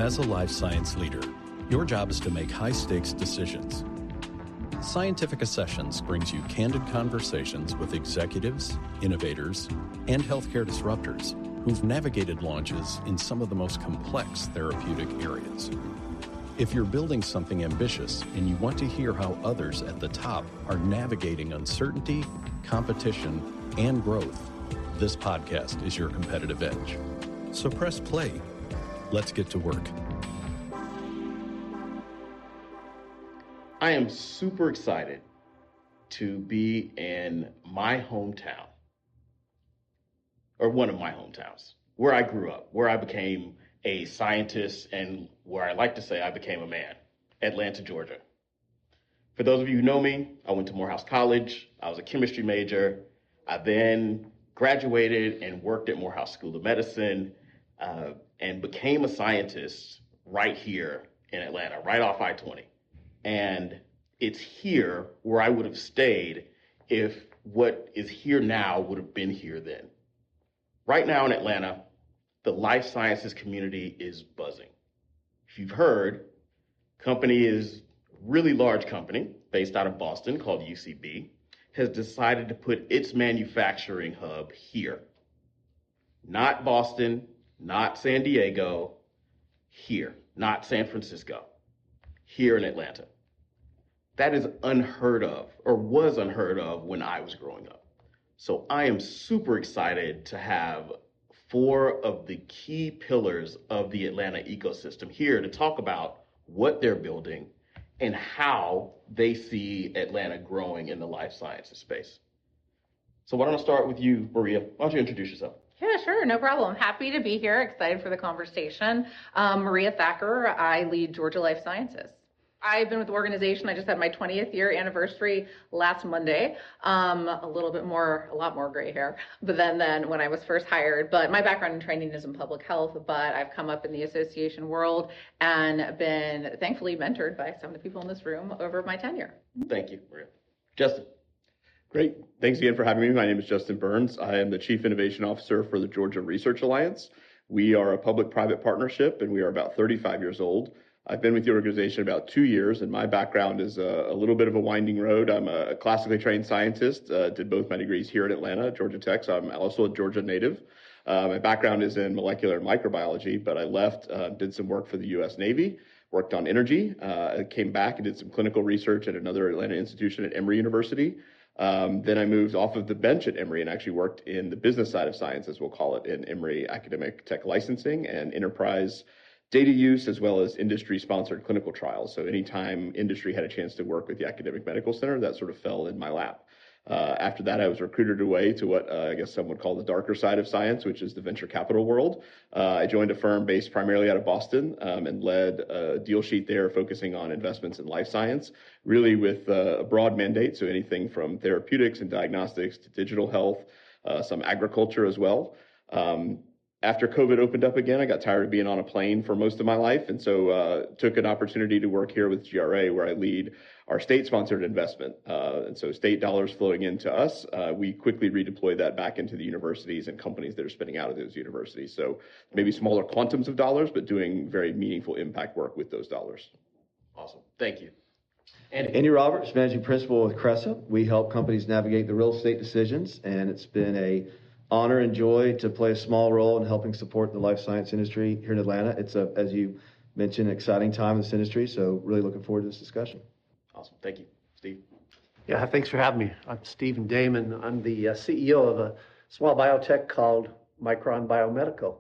As a life science leader, your job is to make high-stakes decisions. Scientifica Sessions brings you candid conversations with executives, innovators, and healthcare disruptors who've navigated launches in some of the most complex therapeutic areas. If you're building something ambitious and you want to hear how others at the top are navigating uncertainty, competition, and growth, this podcast is your competitive edge. So press play. Let's get to work. I am super excited to be in my hometown, or one of my hometowns, where I grew up, where I became a scientist, and where I like to say I became a man, Atlanta, Georgia. For those of you who know me, I went to Morehouse College. I was a chemistry major. I then graduated and worked at Morehouse School of Medicine and became a scientist right here in Atlanta, right off I-20. And it's here where I would have stayed if what is here now would have been here then. Right now in Atlanta, the life sciences community is buzzing. If you've heard, company is really large company based out of Boston called UCB, has decided to put its manufacturing hub here. Not Boston, not San Diego, here, not San Francisco, here in Atlanta. That is unheard of, or was unheard of when I was growing up. So I am super excited to have four of the key pillars of the Atlanta ecosystem here to talk about what they're building and how they see Atlanta growing in the life sciences space. So why don't I start with you, Maria? Why don't you introduce yourself? Yeah, sure, no problem. Happy to be here, excited for the conversation. Maria Thacker, I lead Georgia Life Sciences. I've been with the organization, I just had my 20th year anniversary last Monday. A lot more gray hair than when I was first hired. But my background and training is in public health, but I've come up in the association world and been thankfully mentored by some of the people in this room over my tenure. Thank you, Maria. Justin. Great. Thanks again for having me. My name is Justin Burns. I am the Chief Innovation Officer for the Georgia Research Alliance. We are a public-private partnership, and we are about 35 years old. I've been with the organization about 2 years, and my background is a little bit of a winding road. I'm a classically trained scientist, did both my degrees here at Atlanta, Georgia Tech, so I'm also a Georgia native. My background is in molecular and microbiology, but I left, did some work for the U.S. Navy, worked on energy, came back and did some clinical research at another Atlanta institution at Emory University. Then I moved off of the bench at Emory and actually worked in the business side of science, as we'll call it, in Emory academic tech licensing and enterprise data use, as well as industry-sponsored clinical trials. So anytime industry had a chance to work with the academic medical center, that sort of fell in my lap. After that, I was recruited away to what I guess some would call the darker side of science, which is the venture capital world. I joined a firm based primarily out of Boston and led a deal sheet there focusing on investments in life science, really with a broad mandate, so anything from therapeutics and diagnostics to digital health, some agriculture as well. After COVID opened up again, I got tired of being on a plane for most of my life, and so took an opportunity to work here with GRA, where I lead our state-sponsored investment. And so state dollars flowing into us, we quickly redeploy that back into the universities and companies that are spinning out of those universities. So maybe smaller quantums of dollars, but doing very meaningful impact work with those dollars. Awesome. Thank you. Andy Roberts, Managing Principal with Cressa. We help companies navigate the real estate decisions, and it's been a honor and joy to play a small role in helping support the life science industry here in Atlanta. It's as you mentioned, an exciting time in this industry, so really looking forward to this discussion. Awesome. Thank you. Steve. Yeah, thanks for having me. I'm Stephen Damon. I'm the CEO of a small biotech called Micron Biomedical.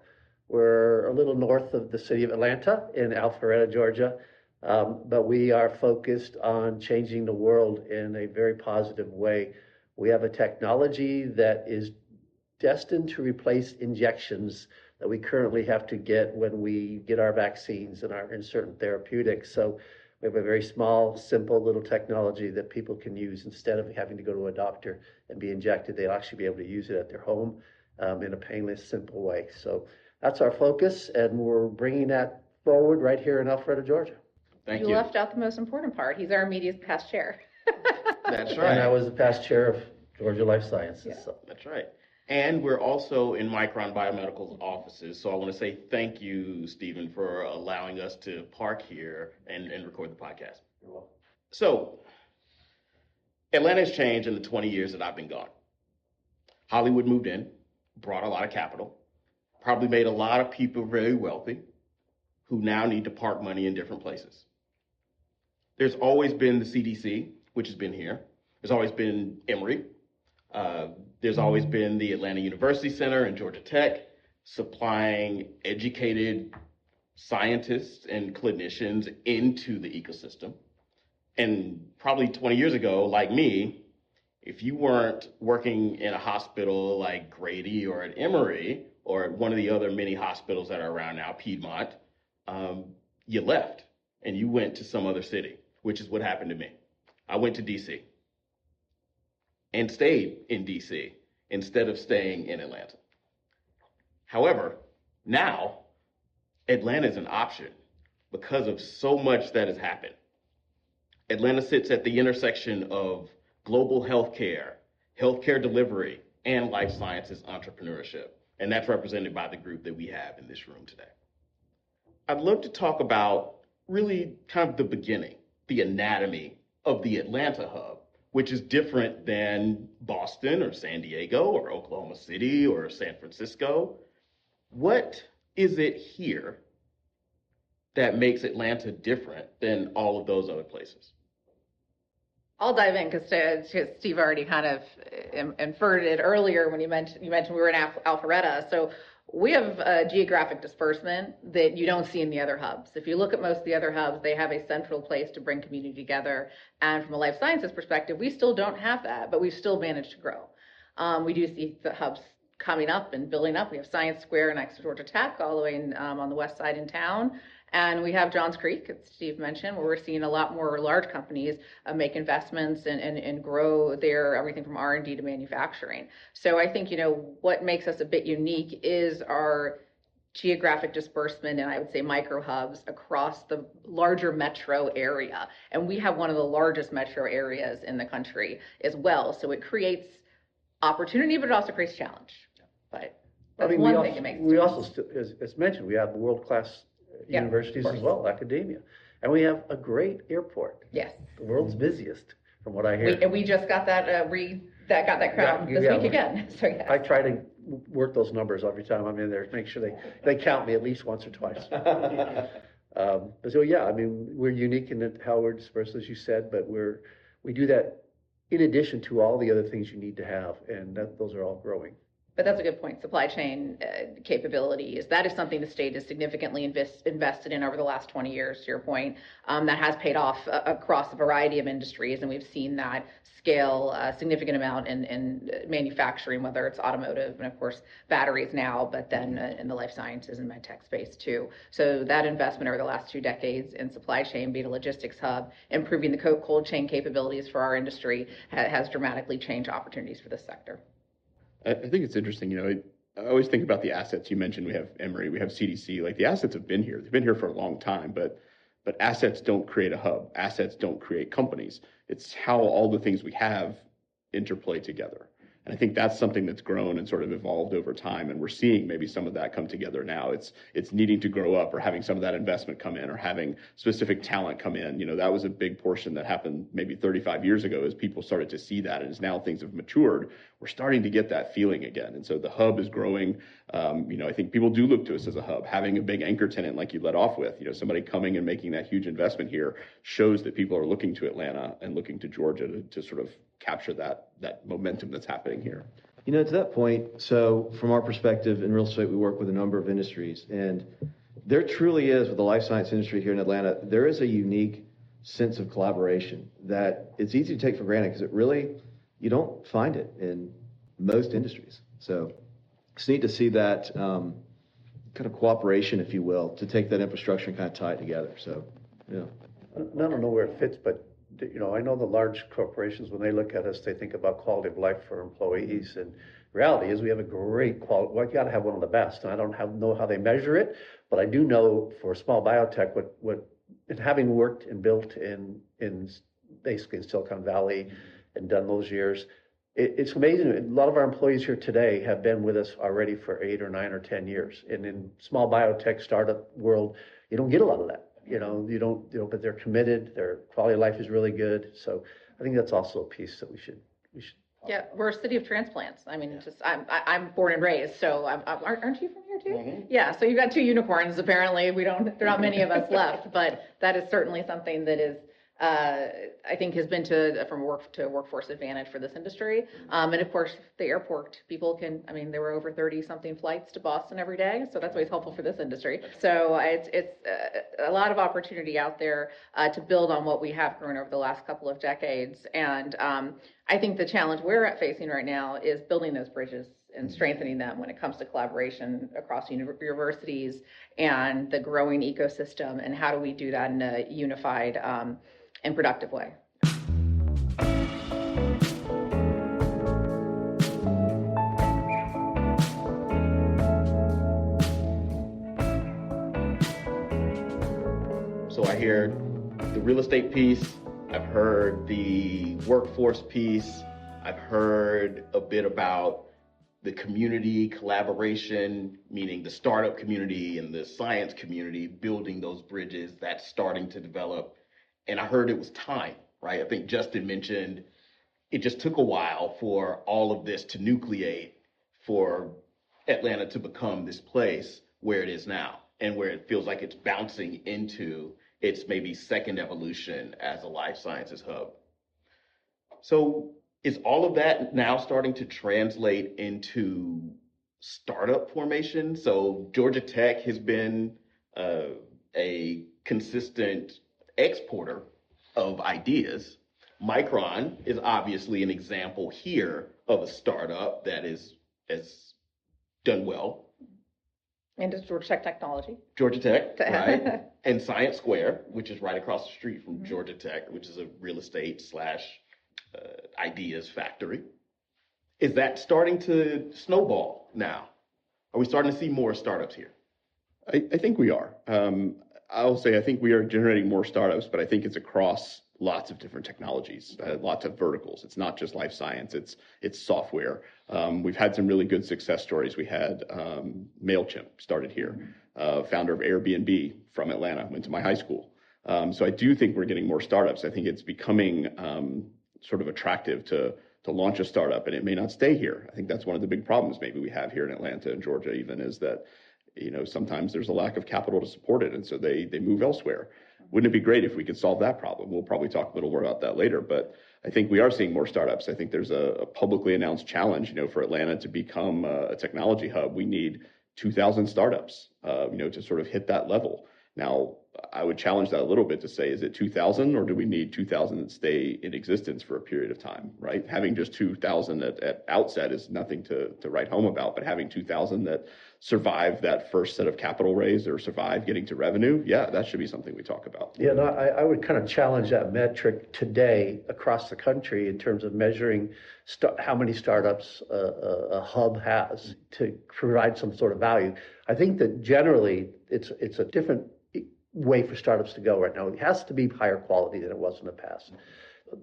We're a little north of the city of Atlanta in Alpharetta, Georgia, but we are focused on changing the world in a very positive way. We have a technology that is destined to replace injections that we currently have to get when we get our vaccines and in certain therapeutics. So we have a very small, simple little technology that people can use instead of having to go to a doctor and be injected. They'll actually be able to use it at their home in a painless, simple way. So that's our focus, and we're bringing that forward right here in Alpharetta, Georgia. Thank you. You left out the most important part. He's our immediate past chair. That's right. And I was the past chair of Georgia Life Sciences. Yeah. So. That's right. And we're also in Micron Biomedical's offices. So I want to say thank you, Stephen, for allowing us to park here and record the podcast. You're welcome. So Atlanta has changed in the 20 years that I've been gone. Hollywood moved in, brought a lot of capital, probably made a lot of people very wealthy who now need to park money in different places. There's always been the CDC, which has been here. There's always been Emory. There's always been the Atlanta University Center and Georgia Tech, supplying educated scientists and clinicians into the ecosystem. And probably 20 years ago, like me, if you weren't working in a hospital like Grady or at Emory or at one of the other many hospitals that are around now, Piedmont, you left and you went to some other city, which is what happened to me. I went to DC and stayed in DC instead of staying in Atlanta. However, now Atlanta is an option because of so much that has happened. Atlanta sits at the intersection of global healthcare, healthcare delivery, and life sciences entrepreneurship. And that's represented by the group that we have in this room today. I'd love to talk about really kind of the beginning, the anatomy of the Atlanta hub, which is different than Boston or San Diego or Oklahoma City or San Francisco. What is it here that makes Atlanta different than all of those other places? I'll dive in because Steve already kind of inferred it earlier when you mentioned we were in Alpharetta. So we have a geographic disbursement that you don't see in the other hubs. If you look at most of the other hubs, they have a central place to bring community together. And from a life sciences perspective, we still don't have that, but we've still managed to grow. We do see the hubs coming up and building up. We have Science Square next to Georgia Tech, all the way on the west side in town. And we have Johns Creek, as Steve mentioned, where we're seeing a lot more large companies make investments and grow their everything from R&D to manufacturing. So I think, what makes us a bit unique is our geographic disbursement and I would say micro hubs across the larger metro area. And we have one of the largest metro areas in the country as well. So it creates opportunity, but it also creates challenge. But that's one thing it makes. We also, as mentioned, we have world-class universities as well, academia. And we have a great airport. Yes. The world's busiest, from what I hear. And we just got that got that crown this week again. So yes. I try to work those numbers every time I'm in there, make sure they count me at least once or twice. But so yeah, I mean, we're unique in how we're dispersed, as you said, but we do that in addition to all the other things you need to have, and those are all growing. But that's a good point. Supply chain capabilities. That is something the state has significantly invested in over the last 20 years, to your point. That has paid off across a variety of industries, and we've seen that scale a significant amount in manufacturing, whether it's automotive and, of course, batteries now, but then in the life sciences and med tech space, too. So that investment over the last 2 decades in supply chain, being a logistics hub, improving the cold chain capabilities for our industry has dramatically changed opportunities for this sector. I think it's interesting, I always think about the assets you mentioned. We have Emory, we have CDC, like the assets have been here. They've been here for a long time, but assets don't create a hub. Assets don't create companies. It's how all the things we have interplay together. And I think that's something that's grown and sort of evolved over time. And we're seeing maybe some of that come together now. It's needing to grow up or having some of that investment come in or having specific talent come in. That was a big portion that happened maybe 35 years ago as people started to see that. And as now things have matured, we're starting to get that feeling again. And so the hub is growing. I think people do look to us as a hub. Having a big anchor tenant like you led off with, somebody coming and making that huge investment here shows that people are looking to Atlanta and looking to Georgia to sort of capture that momentum that's happening here. To that point, so from our perspective in real estate, we work with a number of industries, and there truly is, with the life science industry here in Atlanta, there is a unique sense of collaboration that it's easy to take for granted because you don't find it in most industries. So it's neat to see that kind of cooperation, if you will, to take that infrastructure and kind of tie it together. So, yeah. I don't know where it fits, but I know the large corporations, when they look at us, they think about quality of life for employees. And reality is we have a great quality. Well, you got to have one of the best. And I don't know how they measure it, but I do know for small biotech, and having worked and built in basically in Silicon Valley and done those years, It's amazing. A lot of our employees here today have been with us already for 8 or 9 or 10 years. And in small biotech startup world, you don't get a lot of that. But they're committed. Their quality of life is really good. So I think that's also a piece that we should. Yeah, we're a city of transplants. I mean, I'm born and raised, so aren't you from here too? Mm-hmm. Yeah, so you've got 2 unicorns. Apparently, there are not many of us left, but that is certainly something that is, I think, has been from a workforce advantage for this industry. And of course, the airport, people can. I mean, there were over 30-something flights to Boston every day, so that's always helpful for this industry. So it's a lot of opportunity out there to build on what we have grown over the last couple of decades. And I think the challenge we're facing right now is building those bridges and strengthening them when it comes to collaboration across universities and the growing ecosystem, and how do we do that in a unified and productive way. So I hear the real estate piece, I've heard the workforce piece, I've heard a bit about the community collaboration, meaning the startup community and the science community, building those bridges that's starting to develop. And I heard it was time, right? I think Justin mentioned it just took a while for all of this to nucleate, for Atlanta to become this place where it is now, and where it feels like it's bouncing into its maybe second evolution as a life sciences hub. So is all of that now starting to translate into startup formation? So Georgia Tech has been a consistent exporter of ideas. Micron is obviously an example here of a startup that has done well. And it's Georgia Tech Technology. Georgia Tech, right? And Science Square, which is right across the street from Georgia Tech, which is a real estate / ideas factory. Is that starting to snowball now? Are we starting to see more startups here? I think we are. I'll say I think we are generating more startups, but I think it's across lots of different technologies, lots of verticals. It's not just life science, it's software. We've had some really good success stories. We had MailChimp started here, founder of Airbnb from Atlanta, went to my high school. So I do think we're getting more startups. I think it's becoming sort of attractive to launch a startup, and it may not stay here. I think that's one of the big problems maybe we have here in Atlanta and Georgia even, is that sometimes there's a lack of capital to support it, and so they move elsewhere. Wouldn't it be great if we could solve that problem? We'll probably talk a little more about that later, but I think we are seeing more startups. I think there's a publicly announced challenge, for Atlanta to become a technology hub. We need 2,000 startups, to sort of hit that level. Now, I would challenge that a little bit to say, is it 2,000 or do we need 2,000 that stay in existence for a period of time, right? Having just 2,000 at outset is nothing to write home about, but having 2,000 that survive that first set of capital raise or survive getting to revenue, yeah, that should be something we talk about. Yeah, no, I would kind of challenge that metric today across the country in terms of measuring how many startups a hub has to provide some sort of value. I think that generally it's a different way for startups to go right now. It has to be higher quality than it was in the past.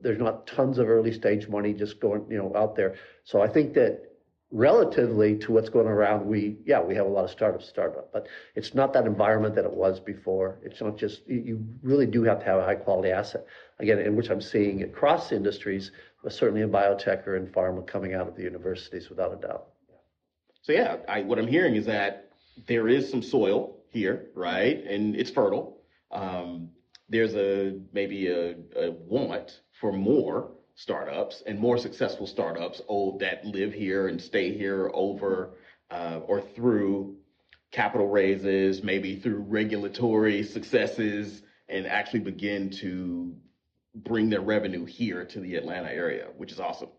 There's not tons of early stage money just going, out there. So I think that relatively to what's going around, we have a lot of startups start up, but it's not that environment that it was before. It's not just, you really do have to have a high quality asset. Again, in which I'm seeing across industries, but certainly in biotech or in pharma coming out of the universities without a doubt. So what I'm hearing is that there is some soil here, right? And it's fertile. There's maybe a want for more startups and more successful startups that live here and stay here over or through capital raises, maybe through regulatory successes, and actually begin to bring their revenue here to the Atlanta area, which is awesome.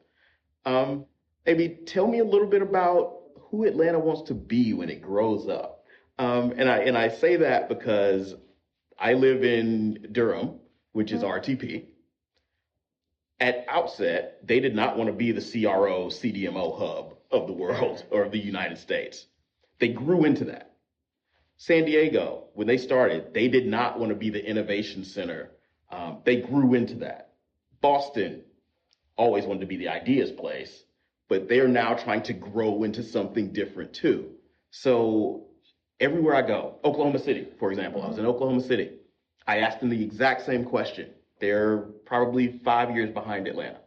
Maybe tell me a little bit about who Atlanta wants to be when it grows up. And I say that because I live in Durham, which is RTP. At outset, they did not want to be the CRO, CDMO hub of the world or of the United States. They grew into that. San Diego, when they started, they did not want to be the innovation center. They grew into that. Boston, always wanted to be the ideas place, but they're now trying to grow into something different too. So everywhere I go, Oklahoma City, for example, I was in Oklahoma City. I asked them the exact same question. They're probably 5 years behind Atlanta.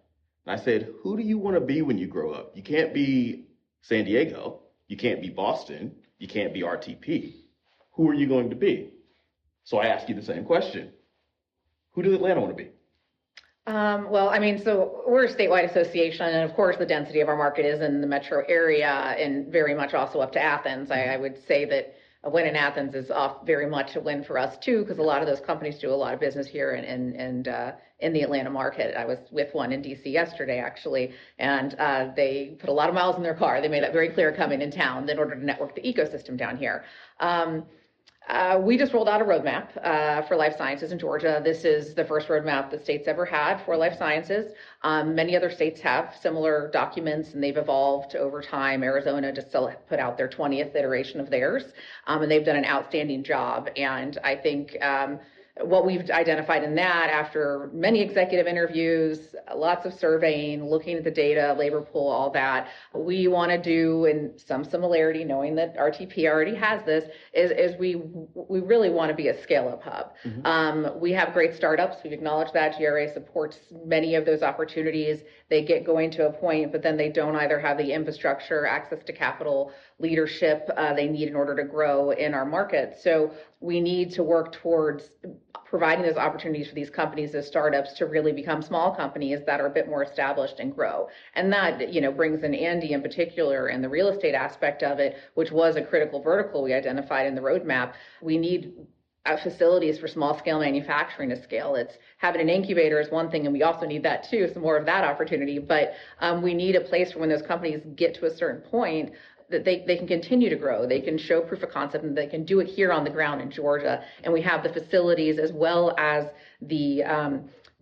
And I said, who do you want to be when you grow up? You can't be San Diego. You can't be Boston. You can't be RTP. Who are you going to be? So I ask you the same question. Who does Atlanta want to be? So we're a statewide association, and of course the density of our market is in the metro area and very much also up to Athens. I would say that a win in Athens is very much a win for us too, because a lot of those companies do a lot of business here and in the Atlanta market. I was with one in DC yesterday actually, and they put a lot of miles in their car. They made that very clear coming in town in order to network the ecosystem down here. We just rolled out a roadmap for life sciences in Georgia. This is the first roadmap the state's ever had for life sciences. Many other states have similar documents, and they've evolved over time. Arizona just put out their 20th iteration of theirs, and they've done an outstanding job. And I think what we've identified in that, after many executive interviews, lots of surveying, looking at the data, labor pool, all that, we want to do, in some similarity, knowing that RTP already has this, is we really want to be a scale-up hub. We have great startups. We've acknowledged that. GRA supports many of those opportunities. They get going to a point, but then they don't either have the infrastructure, access to capital, leadership they need in order to grow in our market. So we need to work towards providing those opportunities for these companies as startups to really become small companies that are a bit more established and grow. And that, brings in Andy in particular and the real estate aspect of it, which was a critical vertical we identified in the roadmap. We need facilities for small scale manufacturing to scale. It's having an incubator is one thing, and we also need that too, some more of that opportunity. But we need a place for when those companies get to a certain point that they can continue to grow. They can show proof of concept, and they can do it here on the ground in Georgia. And we have the facilities as well as the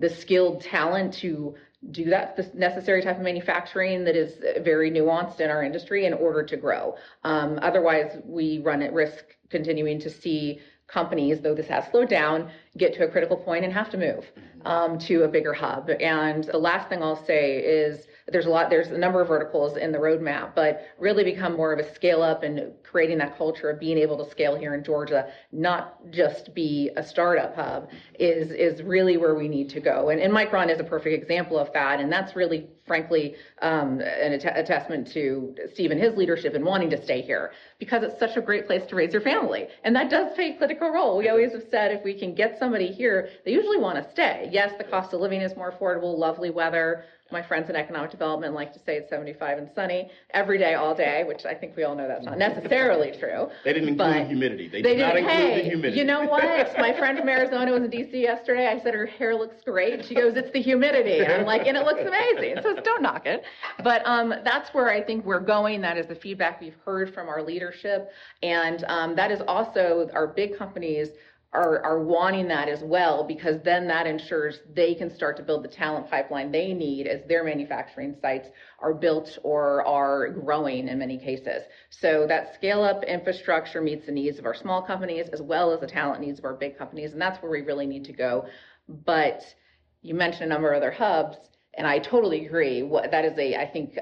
skilled talent to do that, the necessary type of manufacturing that is very nuanced in our industry in order to grow. Otherwise, we run at risk continuing to see companies, though this has slowed down, get to a critical point and have to move to a bigger hub. And the last thing I'll say is there's a number of verticals in the roadmap, but really become more of a scale up and creating that culture of being able to scale here in Georgia, not just be a startup hub, is really where we need to go. And Micron is a perfect example of that. And that's really, frankly, a testament to Steve and his leadership in wanting to stay here, because it's such a great place to raise your family. And that does play a critical role. We always have said if we can get somebody here, they usually want to stay. Yes, the cost of living is more affordable, lovely weather. My friends in economic development like to say it's 75 and sunny every day, all day, which I think we all know that's not necessarily true. They didn't include humidity. They did not include the humidity. You know what? My friend from Arizona was in DC yesterday. I said her hair looks great. She goes, it's the humidity. And I'm like, and it looks amazing. So don't knock it. But that's where I think we're going. That is the feedback we've heard from our leadership. And that is also our big companies are wanting that as well, because then that ensures they can start to build the talent pipeline they need as their manufacturing sites are built or are growing in many cases. So that scale up infrastructure meets the needs of our small companies as well as the talent needs of our big companies, and that's where we really need to go. But you mentioned a number of other hubs, and I totally agree. I think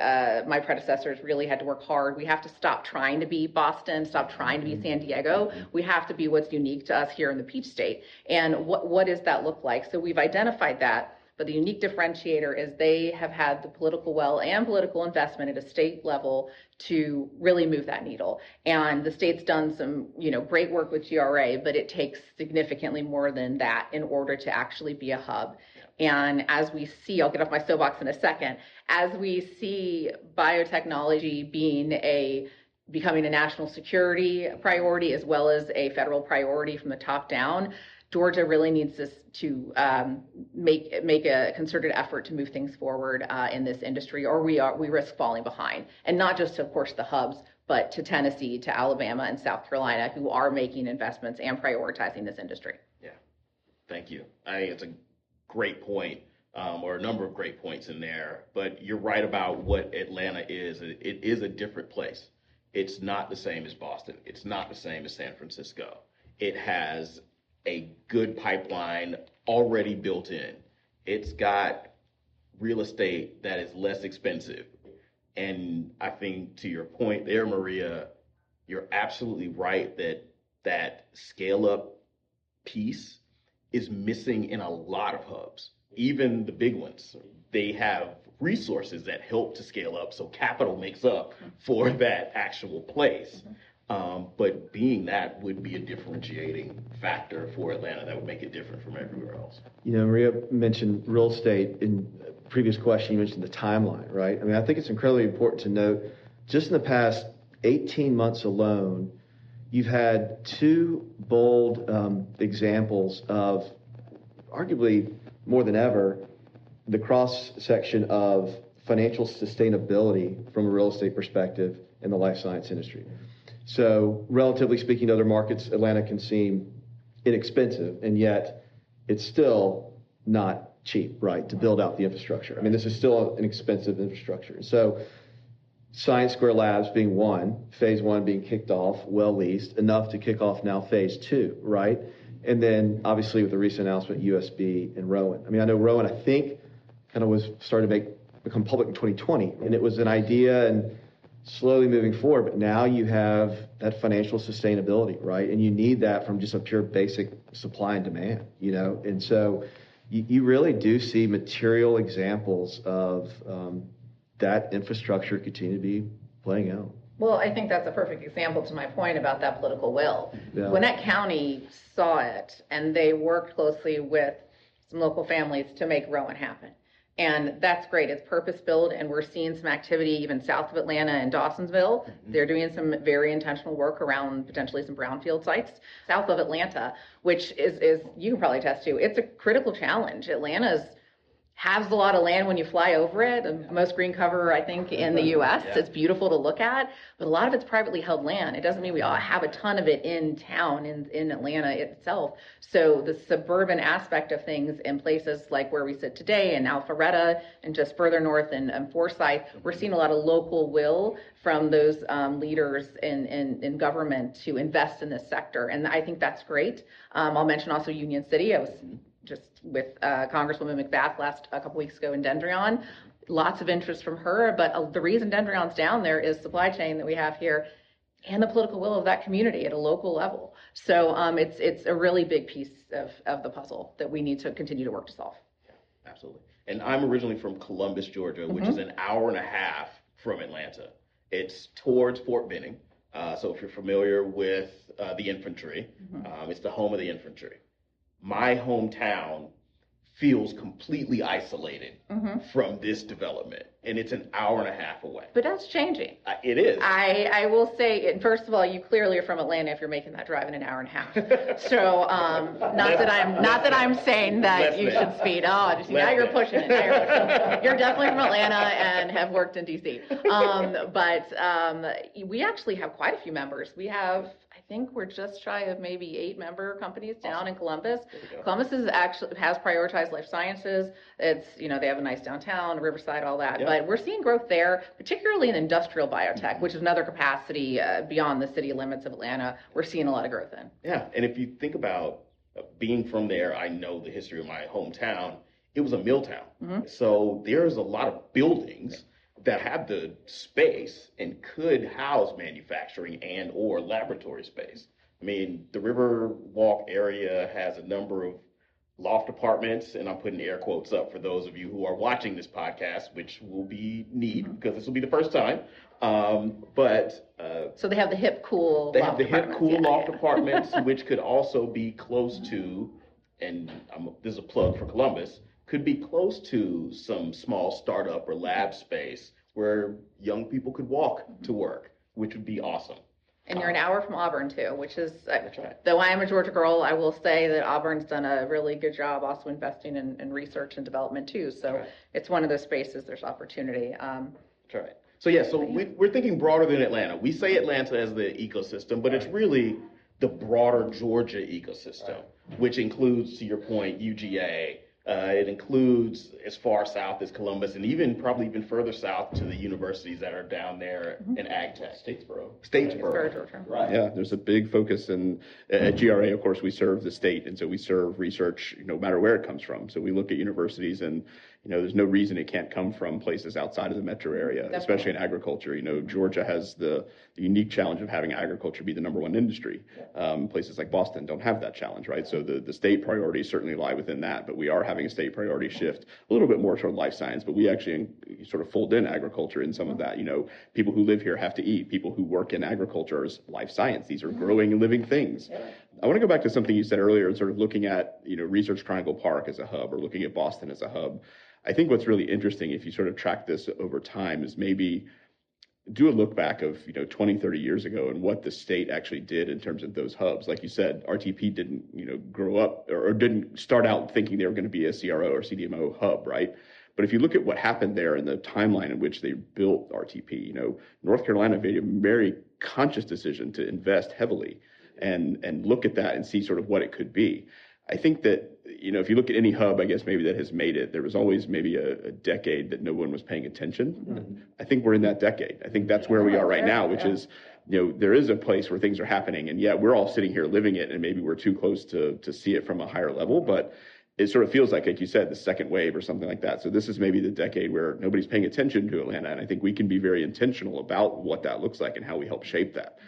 my predecessors really had to work hard. We have to stop trying to be Boston, stop trying to be San Diego. We have to be what's unique to us here in the Peach State. And what does that look like? So we've identified that, but the unique differentiator is they have had the political will and political investment at a state level to really move that needle. And the state's done some, great work with GRA, but it takes significantly more than that in order to actually be a hub. And as we see, I'll get off my soapbox in a second, as we see biotechnology becoming a national security priority as well as a federal priority from the top down, Georgia really needs to make a concerted effort to move things forward in this industry, or we risk falling behind. And not just, of course, the hubs, but to Tennessee, to Alabama, and South Carolina, who are making investments and prioritizing this industry. Yeah, thank you. I think it's a great point, or a number of great points in there. But you're right about what Atlanta is. It is a different place. It's not the same as Boston. It's not the same as San Francisco. It has a good pipeline already built in. It's got real estate that is less expensive. And I think to your point there, Maria, you're absolutely right that scale up piece is missing in a lot of hubs. Even the big ones, they have resources that help to scale up, so capital makes up for that actual place. But being that would be a differentiating factor for Atlanta that would make it different from everywhere else. Maria mentioned real estate in the previous question. You mentioned the timeline, right? I mean, I think it's incredibly important to note, just in the past 18 months alone, you've had two bold examples of, arguably more than ever, the cross-section of financial sustainability from a real estate perspective in the life science industry. So relatively speaking to other markets, Atlanta can seem inexpensive, and yet it's still not cheap, right, to build out the infrastructure. I mean, this is still an expensive infrastructure. So Science Square Labs being one, phase one being kicked off, well leased, enough to kick off now phase two, right? And then obviously with the recent announcement, USB and Rowan. I mean, I know Rowan, I think, kind of was starting to become public in 2020, and it was an idea and slowly moving forward, but now you have that financial sustainability, right? And you need that from just a pure basic supply and demand, And so you really do see material examples of that infrastructure continue to be playing out. Well, I think that's a perfect example to my point about that political will. Yeah. Gwinnett County saw it, and they worked closely with some local families to make Rowan happen. And that's great. It's purpose-built, and we're seeing some activity even south of Atlanta and Dawsonville. They're doing some very intentional work around potentially some brownfield sites south of Atlanta, which is you can probably attest to, it's a critical challenge. Atlanta's has a lot of land when you fly over it, the most green cover, I think, in the U.S. Yeah. It's beautiful to look at, but a lot of it's privately held land. It doesn't mean we all have a ton of it in town, in Atlanta itself. So the suburban aspect of things in places like where we sit today in Alpharetta and just further north in Forsyth, we're seeing a lot of local will from those leaders in government to invest in this sector. And I think that's great. I'll mention also Union City. I was just with Congresswoman McBath a couple weeks ago in Dendreon. Lots of interest from her, but the reason Dendreon's down there is supply chain that we have here and the political will of that community at a local level. So it's a really big piece of the puzzle that we need to continue to work to solve. Yeah, absolutely. And I'm originally from Columbus, Georgia, which is an hour and a half from Atlanta. It's towards Fort Benning. So if you're familiar with the infantry, it's the home of the infantry. My hometown feels completely isolated from this development, and it's an hour and a half away. But that's changing. It is. I will say, first of all, you clearly are from Atlanta if you're making that drive in an hour and a half. So not that I'm saying that you should speed. Oh, now you're pushing it. You're definitely from Atlanta and have worked in D.C. But we actually have quite a few members. We have, I think we're just shy of maybe 8 member companies down in Columbus. Columbus has prioritized life sciences. It's, they have a nice downtown, Riverside, all that. But we're seeing growth there, particularly in industrial biotech, which is another capacity beyond the city limits of Atlanta. We're seeing a lot of growth in. Yeah, and if you think about being from there, I know the history of my hometown. It was a mill town. So there's a lot of buildings that have the space and could house manufacturing and or laboratory space. I mean, the Riverwalk area has a number of loft apartments, and I'm putting air quotes up for those of you who are watching this podcast, which will be neat because this will be the first time. So they have the hip, cool loft apartments, which could also be close to, and this is a plug for Columbus, could be close to some small startup or lab space where young people could walk to work, which would be awesome. And you're an hour from Auburn, too, which is, though I am a Georgia girl, I will say that Auburn's done a really good job also investing in research and development, too. So it's one of those spaces there's opportunity. That's right. So, we're thinking broader than Atlanta. We say Atlanta as the ecosystem, but it's really the broader Georgia ecosystem, which includes, to your point, UGA. It includes as far south as Columbus and probably even further south to the universities that are down there in Ag Tech. Statesboro. Right. Yeah, there's a big focus at GRA, of course, we serve the state, and so we serve research no matter where it comes from. So we look at universities in there's no reason it can't come from places outside of the metro area, Definitely. especially in agriculture. Georgia has the unique challenge of having agriculture be the number one industry. Places like Boston don't have that challenge, right? So the state priorities certainly lie within that, but we are having a state priority shift a little bit more toward life science, but we actually sort of fold in agriculture in some of that. People who live here have to eat. People who work in agriculture is life science. These are growing and living things. I want to go back to something you said earlier, sort of looking at, Research Triangle Park as a hub or looking at Boston as a hub. I think what's really interesting, if you sort of track this over time, is maybe do a look back of 20, 30 years ago and what the state actually did in terms of those hubs. Like you said, RTP didn't grow up or didn't start out thinking they were going to be a CRO or CDMO hub, right? But if you look at what happened there and the timeline in which they built RTP, North Carolina made a very conscious decision to invest heavily and look at that and see sort of what it could be. I think that, if you look at any hub, I guess maybe that has made it, there was always maybe a decade that no one was paying attention. Mm-hmm. I think we're in that decade. I think that's where we are right now, which is, there is a place where things are happening. And we're all sitting here living it, and maybe we're too close to see it from a higher level. But it sort of feels like you said, the second wave or something like that. So this is maybe the decade where nobody's paying attention to Atlanta. And I think we can be very intentional about what that looks like and how we help shape that.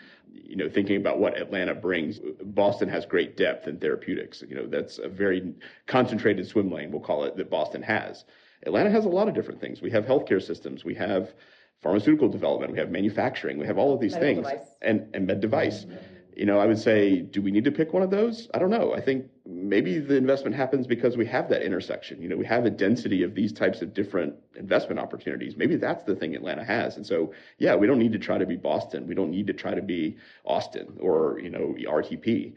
Thinking about what Atlanta brings. Boston has great depth in therapeutics. That's a very concentrated swim lane, we'll call it, that Boston has. Atlanta has a lot of different things. We have healthcare systems. We have pharmaceutical development. We have manufacturing. We have all of these things. And med device. I would say, do we need to pick one of those? I don't know. I think maybe the investment happens because we have that intersection. We have a density of these types of different investment opportunities. Maybe that's the thing Atlanta has. And so, we don't need to try to be Boston. We don't need to try to be Austin or, RTP.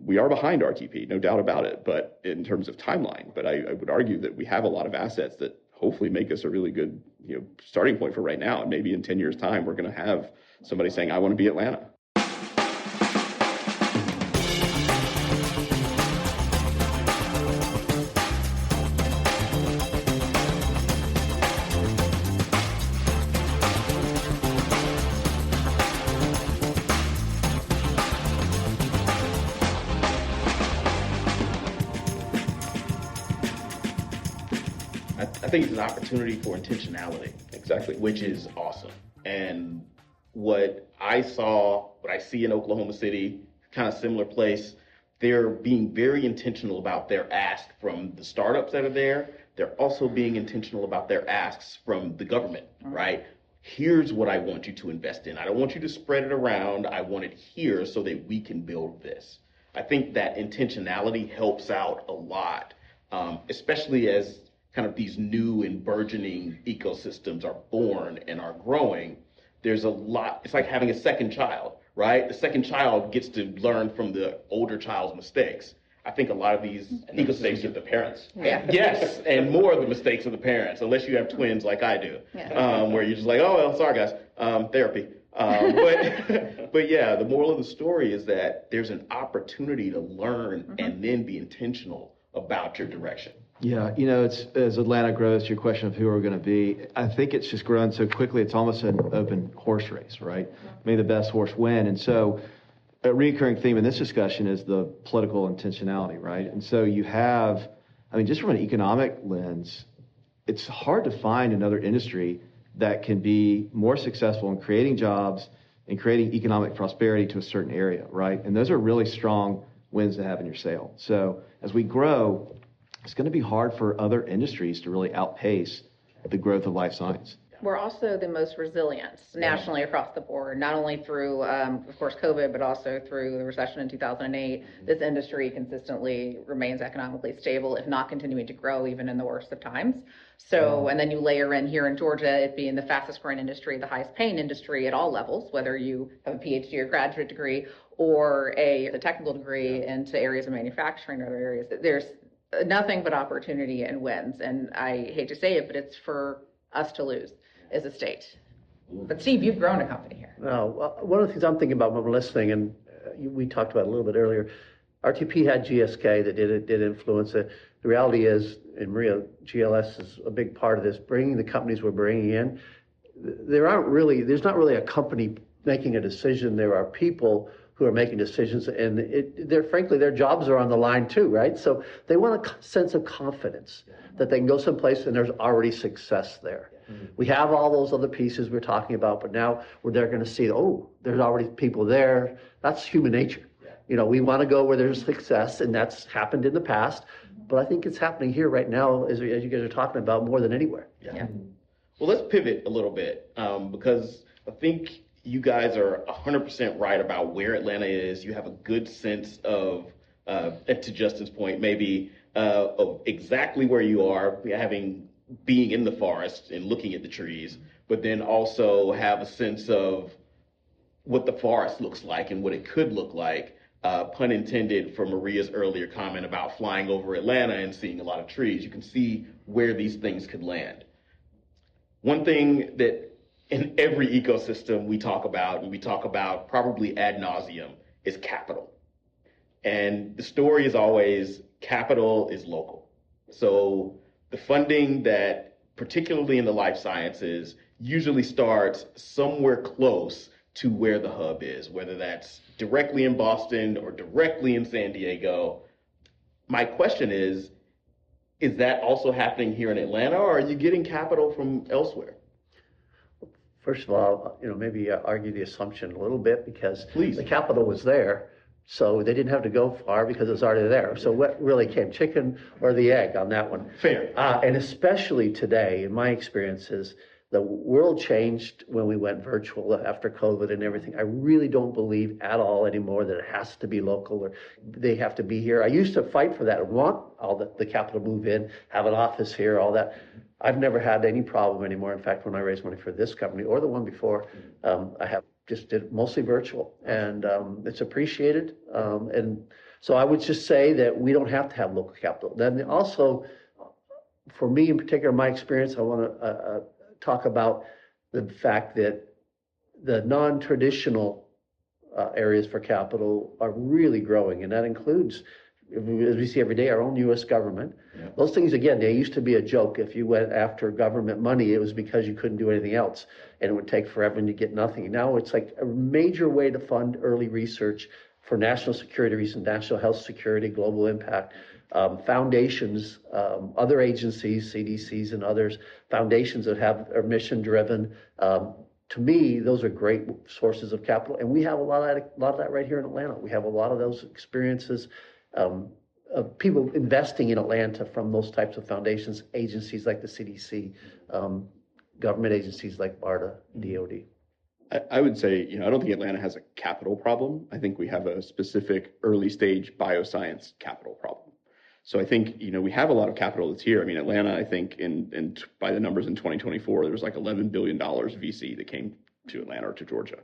We are behind RTP, no doubt about it, but in terms of timeline. But I would argue that we have a lot of assets that hopefully make us a really good, starting point for right now. And maybe in 10 years' time, we're going to have somebody saying, I want to be Atlanta. I think it's an opportunity for intentionality. Exactly. Which is awesome. And what I see in Oklahoma City, kind of similar place, they're being very intentional about their ask from the startups that are there. They're also being intentional about their asks from the government, right? Here's what I want you to invest in. I don't want you to spread it around. I want it here so that we can build this. I think that intentionality helps out a lot, especially as kind of these new and burgeoning ecosystems are born and are growing. There's a lot, it's like having a second child, right? The second child gets to learn from the older child's mistakes. I think a lot of these mistakes of the parents. Yes, and more of the mistakes of the parents, unless you have twins like I do, where you're just like, oh, well, sorry guys, therapy. But yeah, the moral of the story is that there's an opportunity to learn and then be intentional about your direction. Yeah, it's as Atlanta grows, your question of who we're going to be, I think it's just grown so quickly, it's almost an open horse race, right? May the best horse win. And so a recurring theme in this discussion is the political intentionality, right? And so you have, just from an economic lens, it's hard to find another industry that can be more successful in creating jobs and creating economic prosperity to a certain area, right? And those are really strong wins to have in your sail. So as we grow, it's going to be hard for other industries to really outpace the growth of life science. We're also the most resilient nationally across the board, not only through, of course, COVID, but also through the recession in 2008. This industry consistently remains economically stable, if not continuing to grow even in the worst of times. So, and then you layer in here in Georgia, it being the fastest growing industry, the highest paying industry at all levels, whether you have a PhD or graduate degree or a technical degree into areas of manufacturing or other areas. There's nothing but opportunity and wins. And I hate to say it, but it's for us to lose as a state. But Steve, you've grown a company here. Well, one of the things I'm thinking about when I'm listening, and we talked about it a little bit earlier, RTP had GSK that did influence it. The reality is, and Maria, GLS is a big part of this, bringing the companies we're bringing in. There's not really a company making a decision. There are people who are making decisions, and they're frankly, their jobs are on the line too, right? So they want a sense of confidence that they can go someplace and there's already success there. We have all those other pieces we're talking about, but now they're going to see, oh, there's already people there. That's human nature. You know, we want to go where there's success, and that's happened in the past, but I think it's happening here right now, as you guys are talking about, more than anywhere. Yeah. Well, let's pivot a little bit because I think you guys are 100% right about where Atlanta is. You have a good sense of, to Justin's point, maybe of exactly where you are, being in the forest and looking at the trees, but then also have a sense of what the forest looks like and what it could look like. Pun intended for Maria's earlier comment about flying over Atlanta and seeing a lot of trees. You can see where these things could land. One thing that in every ecosystem we talk about, and we talk about probably ad nauseum, is capital. And the story is always capital is local. So the funding that, particularly in the life sciences, usually starts somewhere close to where the hub is, whether that's directly in Boston or directly in San Diego. My question is that also happening here in Atlanta, or are you getting capital from elsewhere? First of all, maybe argue the assumption a little bit, because Please. The capital was there, so they didn't have to go far because it was already there. So what really came, chicken or the egg on that one? Fair. And especially today, in my experience, is the world changed when we went virtual after COVID and everything. I really don't believe at all anymore that it has to be local or they have to be here. I used to fight for that and want all the capital to move in, have an office here, all that. I've never had any problem anymore. In fact, when I raised money for this company or the one before, I have just did mostly virtual, and it's appreciated. And so I would just say that we don't have to have local capital. Then also, for me in particular, my experience, I want to talk about the fact that the non-traditional areas for capital are really growing, and that includes, as we see every day, our own U.S. government. Yeah. Those things, again, they used to be a joke. If you went after government money, it was because you couldn't do anything else, and it would take forever and you get nothing. Now it's like a major way to fund early research for national security reasons, national health security, global impact. Foundations, other agencies, CDCs and others, foundations that are mission driven. To me, those are great sources of capital, and we have a lot of that right here in Atlanta. We have a lot of those experiences of people investing in Atlanta from those types of foundations, agencies like the CDC, government agencies like BARDA, DOD. I would say, I don't think Atlanta has a capital problem. I think we have a specific early stage bioscience capital problem. So I think, we have a lot of capital that's here. I mean, Atlanta, I think by the numbers in 2024, there was like $11 billion VC that came to Atlanta or to Georgia.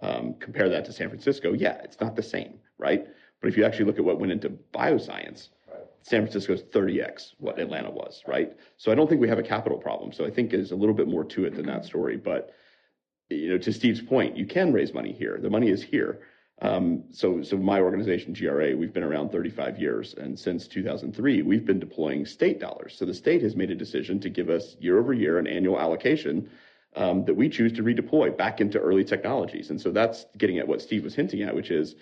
Compare that to San Francisco. Yeah, it's not the same, right? But if you actually look at what went into bioscience, San Francisco's 30x what Atlanta was, right? So I don't think we have a capital problem. So I think there's a little bit more to it than that story. But, to Steve's point, you can raise money here. The money is here. So my organization, GRA, we've been around 35 years. And since 2003, we've been deploying state dollars. So the state has made a decision to give us year over year an annual allocation that we choose to redeploy back into early technologies. And so that's getting at what Steve was hinting at, which is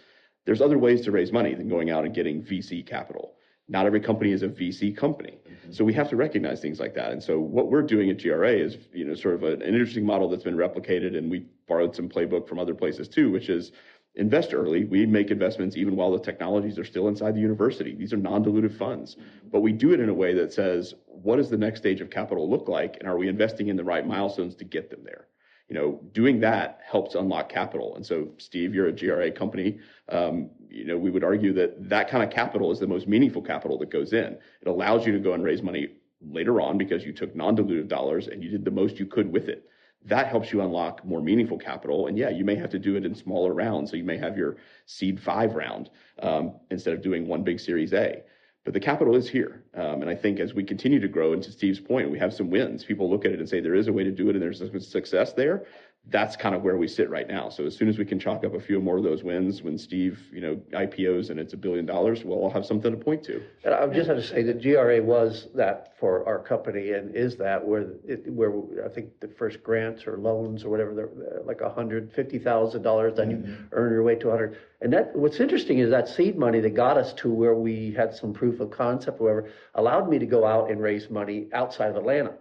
there's other ways to raise money than going out and getting VC capital. Not every company is a VC company. Mm-hmm. So we have to recognize things like that. And so what we're doing at GRA is, sort of an interesting model that's been replicated, and we borrowed some playbook from other places too, which is invest early. We make investments even while the technologies are still inside the university. These are non-dilutive funds, but we do it in a way that says, what does the next stage of capital look like? And are we investing in the right milestones to get them there? Doing that helps unlock capital. And so, Steve, you're a GRA company. We would argue that kind of capital is the most meaningful capital that goes in. It allows you to go and raise money later on because you took non-dilutive dollars and you did the most you could with it. That helps you unlock more meaningful capital. And yeah, you may have to do it in smaller rounds. So you may have your seed 5 round instead of doing one big Series A. But the capital is here. And I think as we continue to grow, and to Steve's point, we have some wins. People look at it and say there is a way to do it and there's some success there. that's kind of where we sit right now. So as soon as we can chalk up a few more of those wins, when Steve, IPOs and it's $1 billion, well, I'll have something to point to. And I just have to say that GRA was that for our company and is that where I think the first grants or loans or whatever, they're like $150,000, then you earn your way to 100. And that what's interesting is that seed money that got us to where we had some proof of concept or whatever allowed me to go out and raise money outside of Atlanta.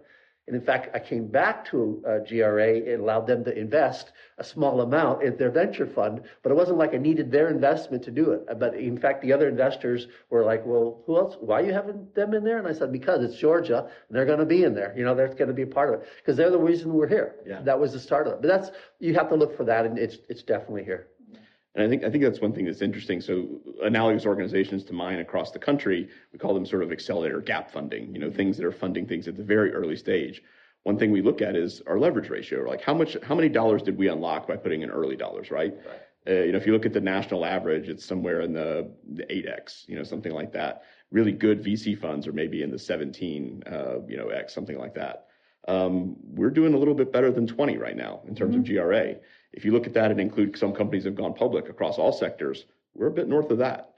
And in fact, I came back to GRA and allowed them to invest a small amount in their venture fund, but it wasn't like I needed their investment to do it. But in fact, the other investors were like, well, who else? Why are you having them in there? And I said, because it's Georgia, and they're going to be in there. They're going to be a part of it because they're the reason we're here. Yeah. That was the start of it. But you have to look for that, and it's definitely here. And I think that's one thing that's interesting. So analogous organizations to mine across the country, we call them sort of accelerator gap funding, things that are funding things at the very early stage. One thing we look at is our leverage ratio, like how many dollars did we unlock by putting in early dollars, right? If you look at the national average, it's somewhere in the 8x, something like that. Really good VC funds are maybe in the 17, x, something like that. We're doing a little bit better than 20 right now in terms of GRA. If you look at that and include some companies that have gone public across all sectors, we're a bit north of that.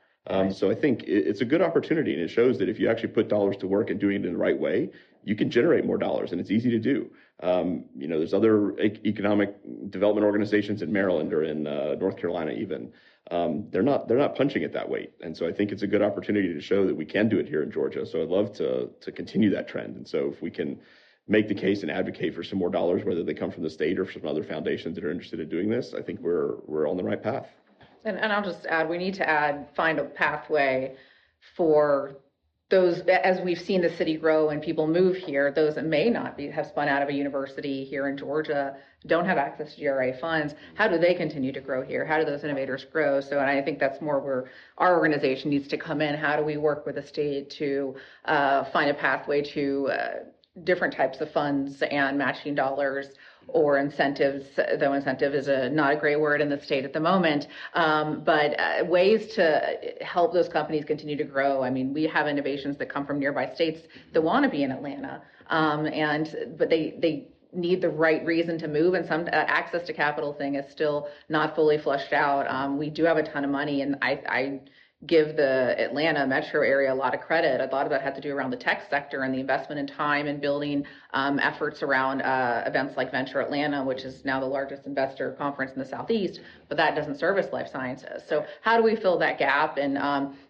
So I think it's a good opportunity, and it shows that if you actually put dollars to work and doing it in the right way, you can generate more dollars, and it's easy to do. There's other economic development organizations in Maryland or in North Carolina even. They're not punching it that weight, and so I think it's a good opportunity to show that we can do it here in Georgia. So I'd love to continue that trend, and so if we can make the case and advocate for some more dollars, whether they come from the state or from other foundations that are interested in doing this, I think we're on the right path. And I'll just add, we need to find a pathway for those, as we've seen the city grow and people move here, those that may not have spun out of a university here in Georgia, don't have access to GRA funds. How do they continue to grow here? How do those innovators grow? So, and I think that's more where our organization needs to come in. How do we work with the state to find a pathway to different types of funds and matching dollars or incentives, though incentive is not a great word in the state at the moment, but ways to help those companies continue to grow. I mean, we have innovations that come from nearby states that want to be in Atlanta, but they need the right reason to move, and some access to capital thing is still not fully fleshed out. We do have a ton of money, and I give the Atlanta metro area a lot of credit. A lot of that had to do around the tech sector and the investment in time and building efforts around events like Venture Atlanta, which is now the largest investor conference in the Southeast, but that doesn't service life sciences. So how do we fill that gap? And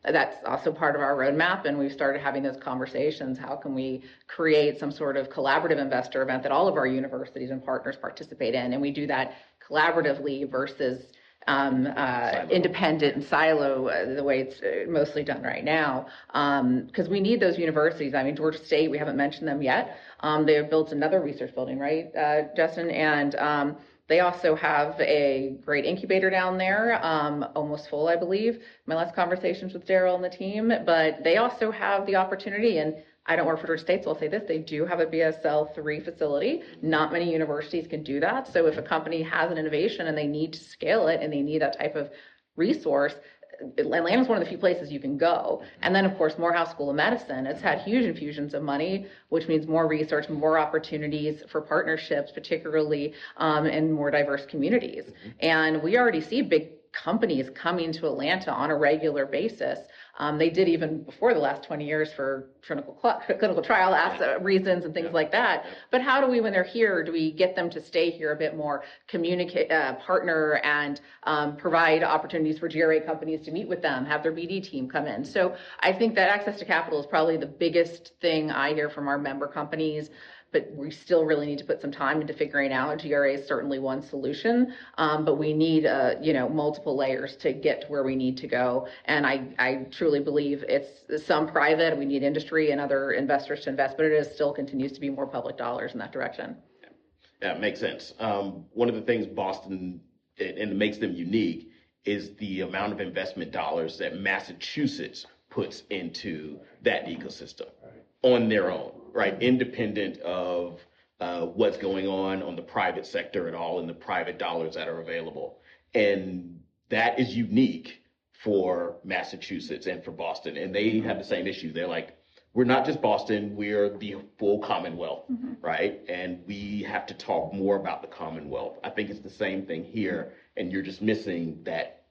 that's also part of our roadmap, and we've started having those conversations. How can we create some sort of collaborative investor event that all of our universities and partners participate in? And we do that collaboratively versus independent and silo, the way it's mostly done right now, because we need those universities. I mean, Georgia State, we haven't mentioned them yet. They have built another research building, right, Justin? And they also have a great incubator down there, almost full, I believe. My last conversations with Daryl and the team, but they also have the opportunity, and I don't work for Georgia State, so I'll say this, they do have a BSL-3 facility. Not many universities can do that. So if a company has an innovation and they need to scale it and they need that type of resource, Atlanta is one of the few places you can go. And then, of course, Morehouse School of Medicine, it's had huge infusions of money, which means more research, more opportunities for partnerships, particularly in more diverse communities. And we already see big companies coming to Atlanta on a regular basis. They did even before the last 20 years for clinical trial reasons and things like that. But how do we, when they're here, do we get them to stay here a bit more, communicate, partner, and provide opportunities for GRA companies to meet with them, have their BD team come in? So I think that access to capital is probably the biggest thing I hear from our member companies. But we still really need to put some time into figuring out. GRA is certainly one solution, but we need multiple layers to get to where we need to go. And I truly believe it's some private. We need industry and other investors to invest, but it still continues to be more public dollars in that direction. Yeah, it makes sense. One of the things Boston and makes them unique is the amount of investment dollars that Massachusetts puts into that ecosystem on their own, right? Independent of what's going on the private sector at all and the private dollars that are available. And that is unique for Massachusetts and for Boston. And they have the same issue. They're like, we're not just Boston, we're the full Commonwealth, right? And we have to talk more about the Commonwealth. I think it's the same thing here, and you're just missing that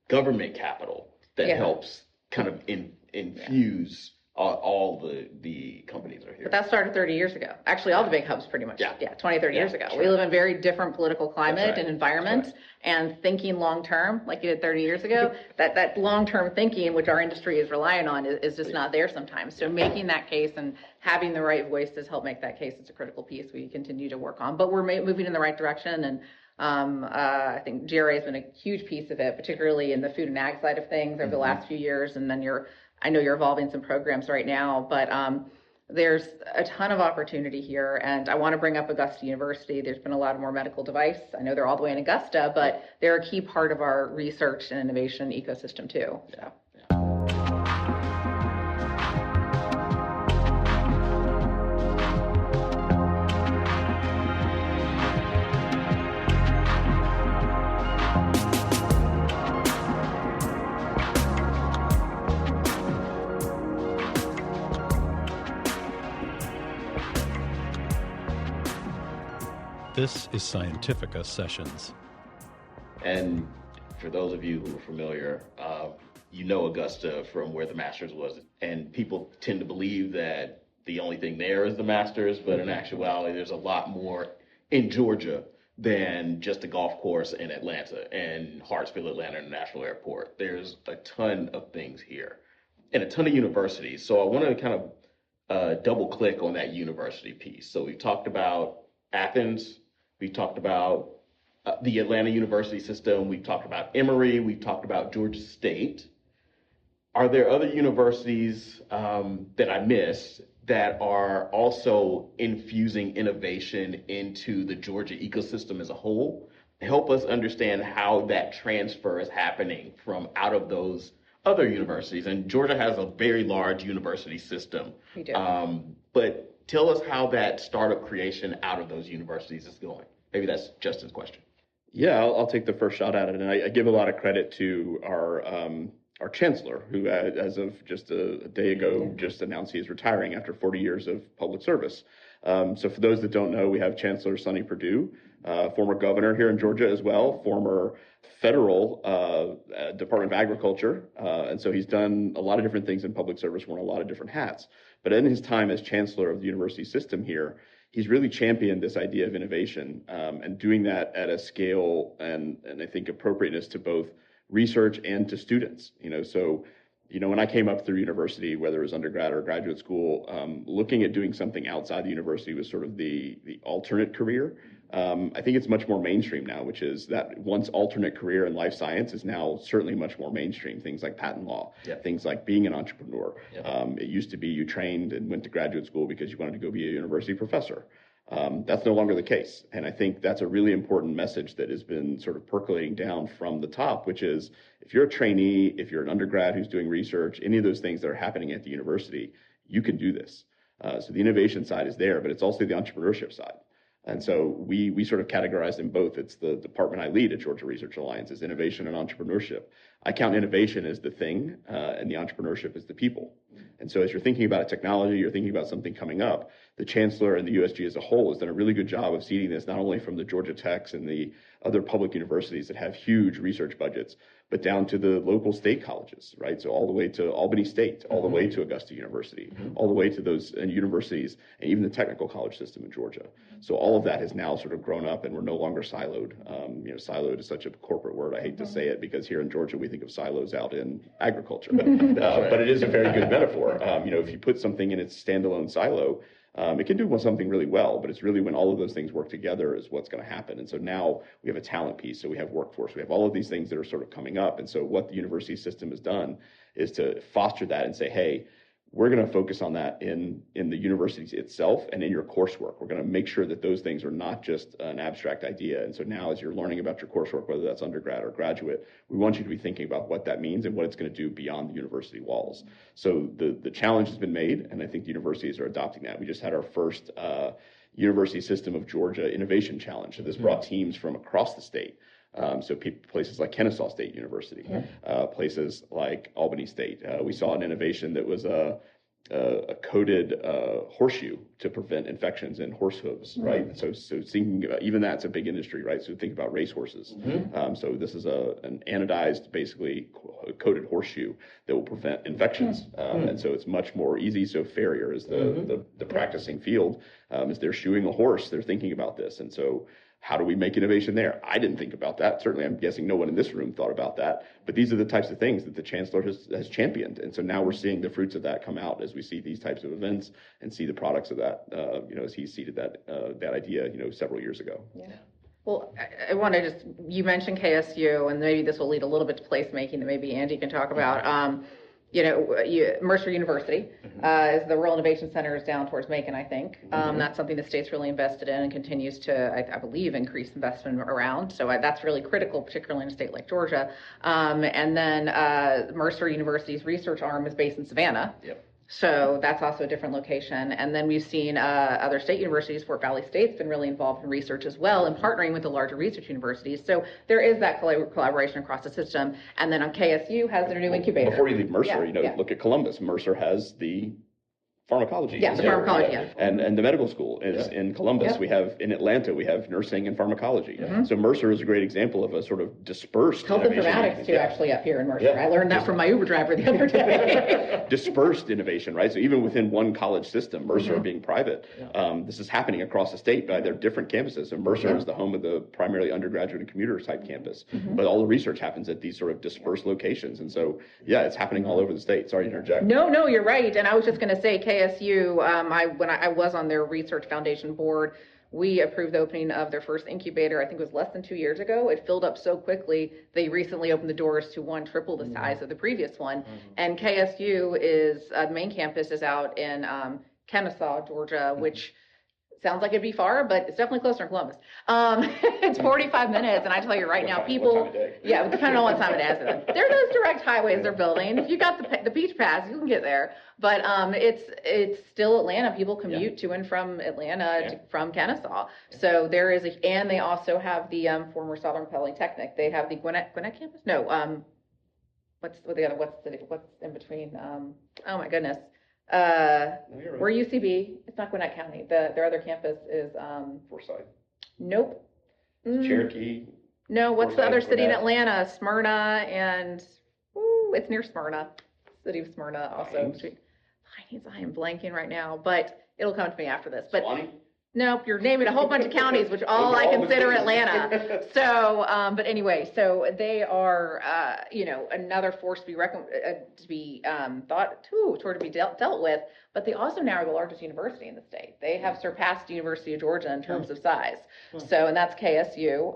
government capital that helps kind of infuse all the companies are here. But that started 30 years ago. Actually, all the big hubs pretty much. 20, 30 years ago. We live in very different political climate and environment, and thinking long term, like you did 30 years ago, that long term thinking, which our industry is relying on, is just not there sometimes. So making that case and having the right voices help make that case is a critical piece we continue to work on. But we're moving in the right direction, and I think GRA has been a huge piece of it, particularly in the food and ag side of things over the last few years. And then I know you're evolving some programs right now, but there's a ton of opportunity here. And I want to bring up Augusta University. There's been a lot of more medical device. I know they're all the way in Augusta, but they're a key part of our research and innovation ecosystem too. So. This is Scientifica Sessions. And for those of you who are familiar, you know Augusta from where the Masters was. And people tend to believe that the only thing there is the Masters, but in actuality, there's a lot more in Georgia than just a golf course in Atlanta and Hartsfield Atlanta International Airport. There's a ton of things here and a ton of universities. So I want to kind of double click on that university piece. So we talked about Athens, we talked about the Atlanta University system, we've talked about Emory, we've talked about Georgia State. Are there other universities that I missed that are also infusing innovation into the Georgia ecosystem as a whole? Help us understand how that transfer is happening from out of those other universities. And Georgia has a very large university system. We do. But tell us how that startup creation out of those universities is going. Maybe that's Justin's question. Yeah, I'll take the first shot at it. And I give a lot of credit to our chancellor, who as of just a day ago just announced he is retiring after 40 years of public service. So for those that don't know, we have Chancellor Sonny Perdue, former governor here in Georgia as well, former federal Department of Agriculture. And so he's done a lot of different things in public service, worn a lot of different hats. But in his time as chancellor of the university system here, he's really championed this idea of innovation and doing that at a scale and I think appropriateness to both research and to students. So when I came up through university, whether it was undergrad or graduate school, looking at doing something outside the university was sort of the alternate career. I think it's much more mainstream now, which is that once alternate career in life science is now certainly much more mainstream. Things like patent law, things like being an entrepreneur. It used to be you trained and went to graduate school because you wanted to go be a university professor. That's no longer the case. And I think that's a really important message that has been sort of percolating down from the top, which is if you're a trainee, if you're an undergrad who's doing research, any of those things that are happening at the university, you can do this. So the innovation side is there, but it's also the entrepreneurship side. And so we sort of categorize them both. It's the department I lead at Georgia Research Alliance is innovation and entrepreneurship. I count innovation as the thing, and the entrepreneurship as the people. And so as you're thinking about a technology, you're thinking about something coming up, the chancellor and the USG as a whole has done a really good job of seeding this, not only from the Georgia Techs and the other public universities that have huge research budgets, but down to the local state colleges, right? So all the way to Albany State, all the way to Augusta University, all the way to those universities, and even the technical college system in Georgia. So all of that has now sort of grown up, and we're no longer siloed. Siloed is such a corporate word. I hate to say it because here in Georgia we think of silos out in agriculture, but it is a very good metaphor. If you put something in its standalone silo, it can do something really well, but it's really when all of those things work together is what's going to happen. And so now we have a talent piece, so we have workforce, we have all of these things that are sort of coming up. And so what the university system has done is to foster that and say, hey, we're going to focus on that in the university itself and in your coursework. We're going to make sure that those things are not just an abstract idea. And so now as you're learning about your coursework, whether that's undergrad or graduate, we want you to be thinking about what that means and what it's going to do beyond the university walls. So the challenge has been made, and I think the universities are adopting that. We just had our first University System of Georgia Innovation Challenge. So this brought teams from across the state. So places like Kennesaw State University, places like Albany State. We saw an innovation that was a coated horseshoe to prevent infections in horse hooves, right? So thinking about even that's a big industry, right? So think about racehorses. So this is an anodized, basically coated horseshoe that will prevent infections, and so it's much more easy. So farrier is the practicing field. As they're shoeing a horse, they're thinking about this, and so. How do we make innovation there? I didn't think about that. Certainly, I'm guessing no one in this room thought about that. But these are the types of things that the chancellor has championed. And so now we're seeing the fruits of that come out as we see these types of events and see the products of that, as he seeded that idea, several years ago. Yeah. Well, I want to you mentioned KSU, and maybe this will lead a little bit to placemaking that maybe Andy can talk about. Mercer University is the Rural Innovation Center is down towards Macon, I think. That's something the state's really invested in and continues to, I believe, increase investment around. So that's really critical, particularly in a state like Georgia. And then Mercer University's research arm is based in Savannah. Yep. So that's also a different location. And then we've seen other state universities. Fort Valley State's been really involved in research as well and partnering with the larger research universities. So there is that collaboration across the system. And then KSU has their new incubator. Before you leave Mercer, look at Columbus. Mercer has the pharmacology. Yeah, the pharmacology. Yeah. And the medical school is in Columbus. We have in Atlanta, we have nursing and pharmacology. So Mercer is a great example of a sort of dispersed health informatics too, actually up here in Mercer. I learned that from my Uber driver the other day. Dispersed innovation, right? So even within one college system, Mercer being private, this is happening across the state by their different campuses. And Mercer is the home of the primarily undergraduate and commuter type campus, but all the research happens at these sort of dispersed locations. And so, it's happening all over the state. Sorry to interject. No, you're right. And I was just going to say, KSU, when I was on their research foundation board, we approved the opening of their first incubator. I think it was less than 2 years ago. It filled up so quickly. They recently opened the doors to triple the size of the previous one. And KSU is the main campus is out in Kennesaw, Georgia, which sounds like it'd be far, but it's definitely closer in Columbus. It's 45 minutes, and I tell you right now, people, depending on what time of day it is. There are those direct highways they're building. If you got the beach pass, you can get there. But it's still Atlanta. People commute to and from Atlanta from Kennesaw. So there is and they also have the former Southern Polytechnic. They have the Gwinnett campus. No, what's in between? Oh my goodness. We're UCB. It's not Gwinnett County. Their other campus is Forsyth. Nope. Cherokee. No, what's the other city in Atlanta? Smyrna and it's near Smyrna. City of Smyrna also. Hines. I am blanking right now, but it'll come to me after this. But Swanee? Nope, you're naming a whole bunch of counties, which all I consider Atlanta. So, but anyway, so they are, another force to be dealt with. But they also now are the largest university in the state. They have surpassed the University of Georgia in terms of size. So, and that's KSU.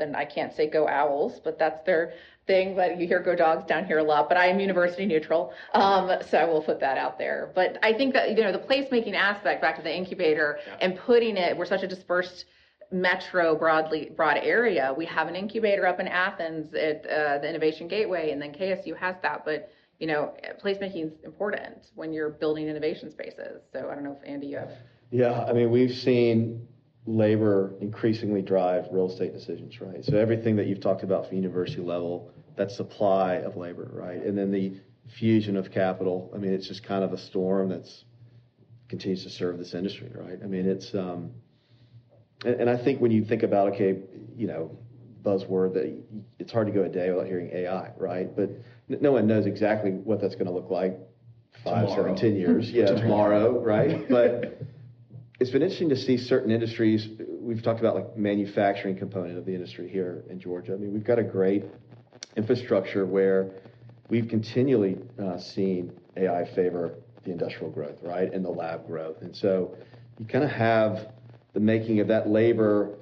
And I can't say go Owls, but that's their thing, but you hear go Dogs down here a lot, but I am university neutral, so I will put that out there. But I think that, the placemaking aspect, back to the incubator, and putting it, we're such a dispersed metro broad area. We have an incubator up in Athens at the Innovation Gateway, and then KSU has that, but placemaking is important when you're building innovation spaces. So I don't know if Andy, you have. Yeah, I mean, we've seen labor increasingly drive real estate decisions, right? So everything that you've talked about from university level, that supply of labor, right? And then the fusion of capital. I mean, it's just kind of a storm that's continues to serve this industry, right? I mean, it's, and I think when you think about, buzzword that it's hard to go a day without hearing AI, right? But no one knows exactly what that's going to look like 5, 7, 10 years. Tomorrow, right? But it's been interesting to see certain industries. We've talked about like manufacturing component of the industry here in Georgia. I mean, we've got a great infrastructure where we've continually seen AI favor the industrial growth, right, and the lab growth. And so you kind of have the making of that labor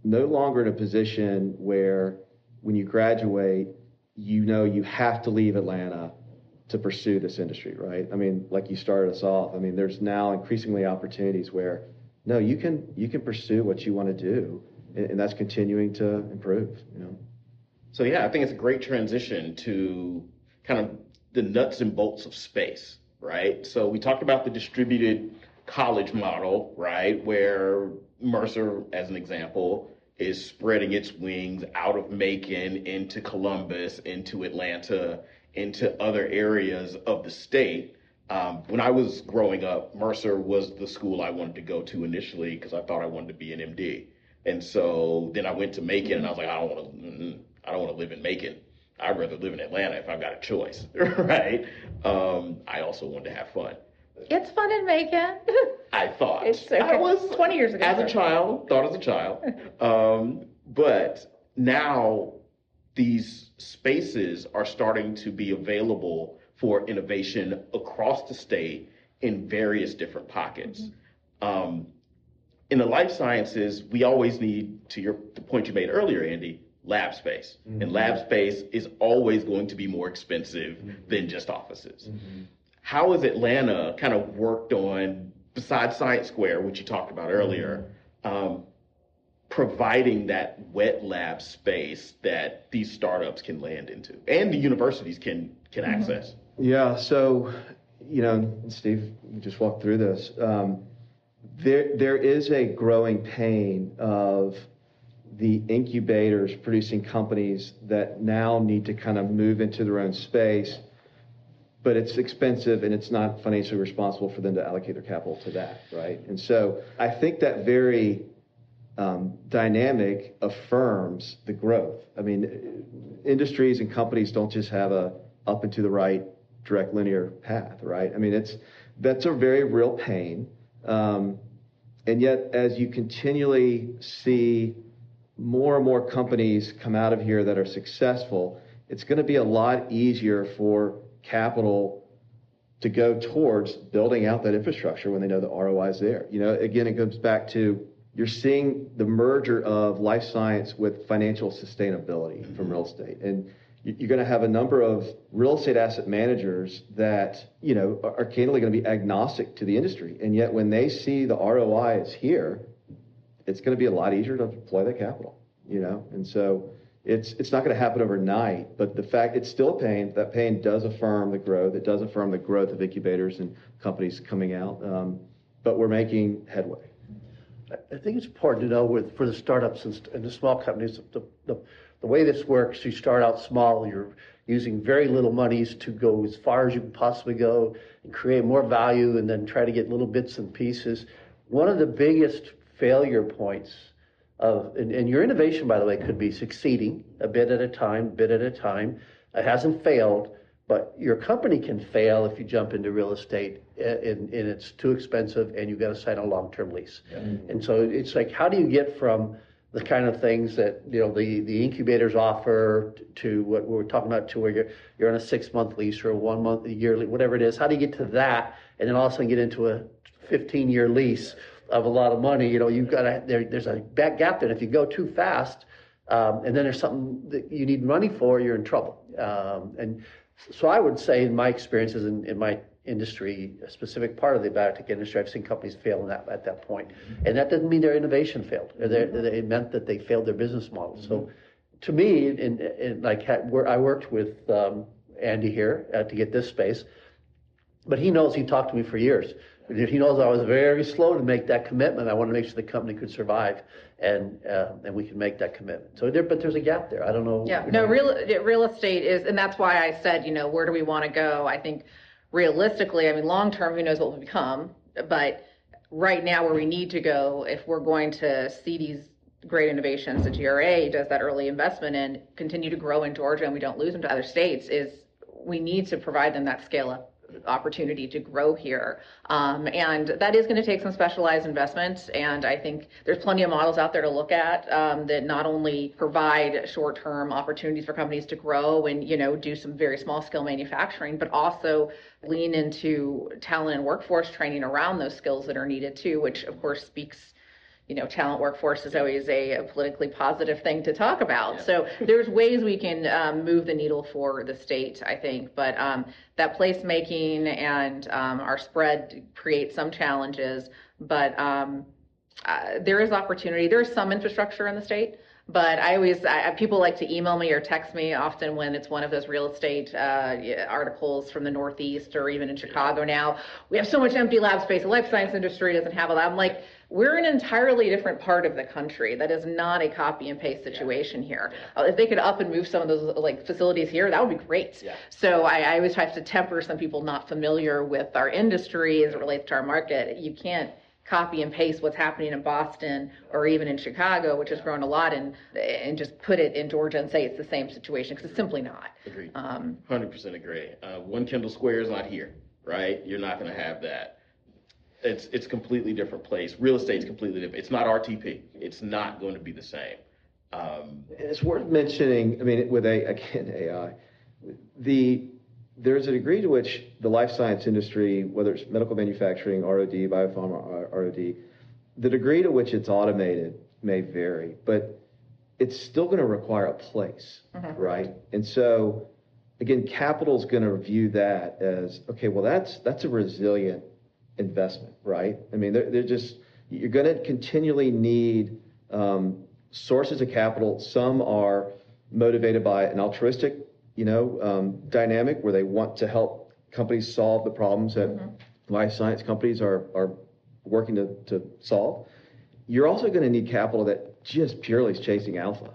no longer in a position where when you graduate, you have to leave Atlanta to pursue this industry, right? I mean, like you started us off, I mean, there's now increasingly opportunities where, no, you can pursue what you want to do, and that's continuing to improve, So I think it's a great transition to kind of the nuts and bolts of space, right? So we talked about the distributed college model, right, where Mercer, as an example, is spreading its wings out of Macon into Columbus, into Atlanta, into other areas of the state. When I was growing up, Mercer was the school I wanted to go to initially because I thought I wanted to be an MD. And so then I went to Macon, and I was like, I don't want to live in Macon. I'd rather live in Atlanta if I've got a choice, right? I also wanted to have fun. It's fun in Macon. I thought. It's okay. I was 20 years ago. As a child, thought as a child. But now these spaces are starting to be available for innovation across the state in various different pockets. In the life sciences, we always need, to the point you made earlier, Andy, lab space. And lab space is always going to be more expensive than just offices. How has Atlanta kind of worked on, besides Science Square, which you talked about earlier, providing that wet lab space that these startups can land into and the universities can access? Yeah, so, Steve, we just walked through this. There is a growing pain of the incubators producing companies that now need to kind of move into their own space, but it's expensive and it's not financially responsible for them to allocate their capital to that, right? And so I think that very dynamic affirms the growth. I mean, industries and companies don't just have a up and to the right direct linear path, right? I mean, that's a very real pain. And yet, as you continually see more and more companies come out of here that are successful, it's going to be a lot easier for capital to go towards building out that infrastructure when they know the ROI is there. Again, it goes back to you're seeing the merger of life science with financial sustainability from real estate. And you're going to have a number of real estate asset managers that, are candidly going to be agnostic to the industry. And yet when they see the ROI is here, it's going to be a lot easier to deploy that capital, And so it's not going to happen overnight, but the fact it's still a pain. That pain does affirm the growth. It does affirm the growth of incubators and companies coming out. But we're making headway. I think it's important to know for the startups and the small companies, the way this works, you start out small, you're using very little monies to go as far as you can possibly go and create more value and then try to get little bits and pieces. One of the biggest failure points and your innovation, by the way, could be succeeding a bit at a time. It hasn't failed, but your company can fail if you jump into real estate and it's too expensive and you've got to sign a long-term lease. Yeah. And so it's like, how do you get from the kind of things that the incubators offer to what we're talking about, to where you're on a 6-month lease or a 1 month, a yearly, whatever it is? How do you get to that and then also get into a 15-year lease of a lot of money? You've got there's a back gap there. If you go too fast, and then there's something that you need money for, you're in trouble. And so I would say, in my experiences in my industry, a specific part of the biotech industry, I've seen companies fail at that point. And that doesn't mean their innovation failed. It meant that they failed their business model. So to me, where I worked with Andy here to get this space, but he knows, he talked to me for years. He knows I was very slow to make that commitment. I want to make sure the company could survive and we can make that commitment. So but there's a gap there. I don't know. Yeah, real estate is, and that's why I said, where do we want to go? I think realistically, long term, who knows what will become, but right now where we need to go, if we're going to see these great innovations, the GRA does that early investment and continue to grow in Georgia and we don't lose them to other states, is we need to provide them that scale up opportunity to grow here. And that is going to take some specialized investments. And I think there's plenty of models out there to look at that not only provide short-term opportunities for companies to grow and, do some very small scale manufacturing, but also lean into talent and workforce training around those skills that are needed too, which of course speaks, talent workforce is always a politically positive thing to talk about. Yeah. So there's ways we can move the needle for the state, I think. But that placemaking and our spread creates some challenges. But there is opportunity. There is some infrastructure in the state. But people like to email me or text me often when it's one of those real estate articles from the Northeast or even in Chicago now. We have so much empty lab space. The life science industry doesn't have a lab. I'm like, We're in an entirely different part of the country that is not a copy and paste situation here. If they could up and move some of those like facilities here, that would be great. So I always have to temper some people not familiar with our industry as it relates to our market. You can't copy and paste what's happening in Boston or even in Chicago, which has grown a lot, and just put it in Georgia and say it's the same situation, because it's simply not. Agreed. 100% agree. One Kendall Square is not here, right? You're not going to have that. It's a completely different place. Real estate's completely different. It's not RTP. It's not going to be the same. It's worth mentioning, I mean, with AI, there's a degree to which the life science industry, whether it's medical manufacturing, ROD, biopharma, ROD, the degree to which it's automated may vary, but it's still going to require a place, right? And so, again, capital is going to view that as, okay, well, that's a resilient investment, right? I mean, you're going to continually need sources of capital. Some are motivated by an altruistic dynamic where they want to help companies solve the problems that life science companies are working to solve. You're also going to need capital that just purely is chasing alpha.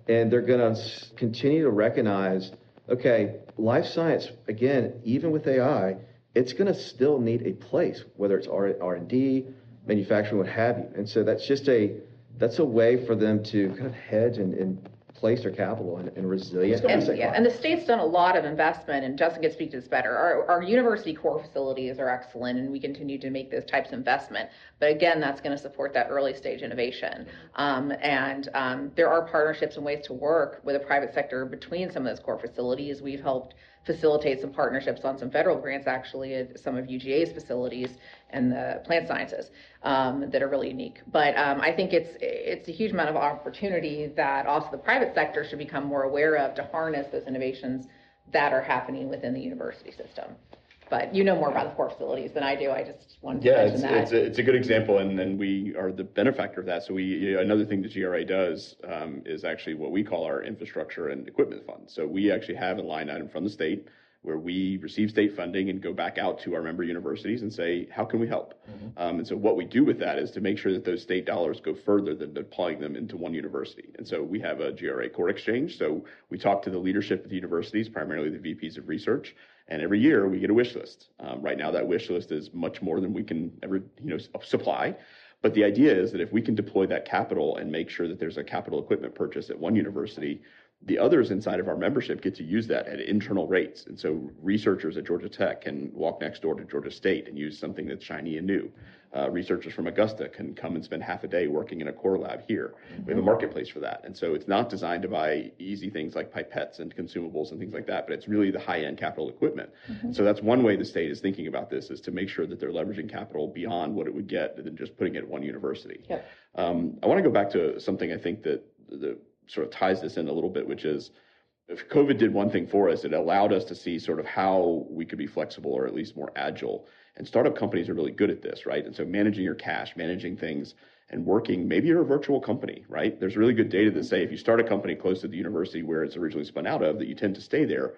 And they're going to continue to recognize, okay, life science, again, even with AI, it's going to still need a place, whether it's R&D, manufacturing, what have you. And so that's a way for them to kind of hedge and place their capital in resilient. And the state's done a lot of investment, and Justin can speak to this better. Our university core facilities are excellent, and we continue to make those types of investment. But again, that's going to support that early stage innovation. There are partnerships and ways to work with the private sector between some of those core facilities. We've helped facilitate some partnerships on some federal grants, actually, at some of UGA's facilities and the plant sciences that are really unique. But I think it's a huge amount of opportunity that also the private sector should become more aware of to harness those innovations that are happening within the university system. But you know more about the core facilities than I do. I just wanted to mention that. It's a good example, and we are the benefactor of that. So another thing the GRA does is actually what we call our infrastructure and equipment fund. So we actually have a line item from the state where we receive state funding and go back out to our member universities and say, how can we help? And so what we do with that is to make sure that those state dollars go further than deploying them into one university. And so we have a GRA core exchange. So we talk to the leadership of the universities, primarily the VPs of research, and every year we get a wish list. Right now that wish list is much more than we can ever supply. But the idea is that if we can deploy that capital and make sure that there's a capital equipment purchase at one university, the others inside of our membership get to use that at internal rates. And so researchers at Georgia Tech can walk next door to Georgia State and use something that's shiny and new. Researchers from Augusta can come and spend half a day working in a core lab here. We have a marketplace for that. And so it's not designed to buy easy things like pipettes and consumables and things like that, but it's really the high-end capital equipment. So that's one way the state is thinking about this, is to make sure that they're leveraging capital beyond what it would get than just putting it at one university. I want to go back to something I think that the sort of ties this in a little bit, which is, if COVID did one thing for us, it allowed us to see sort of how we could be flexible, or at least more agile. And startup companies are really good at this, right? And so managing your cash, managing things, and working, maybe you're a virtual company, right? There's really good data that say if you start a company close to the university where it's originally spun out of, that you tend to stay there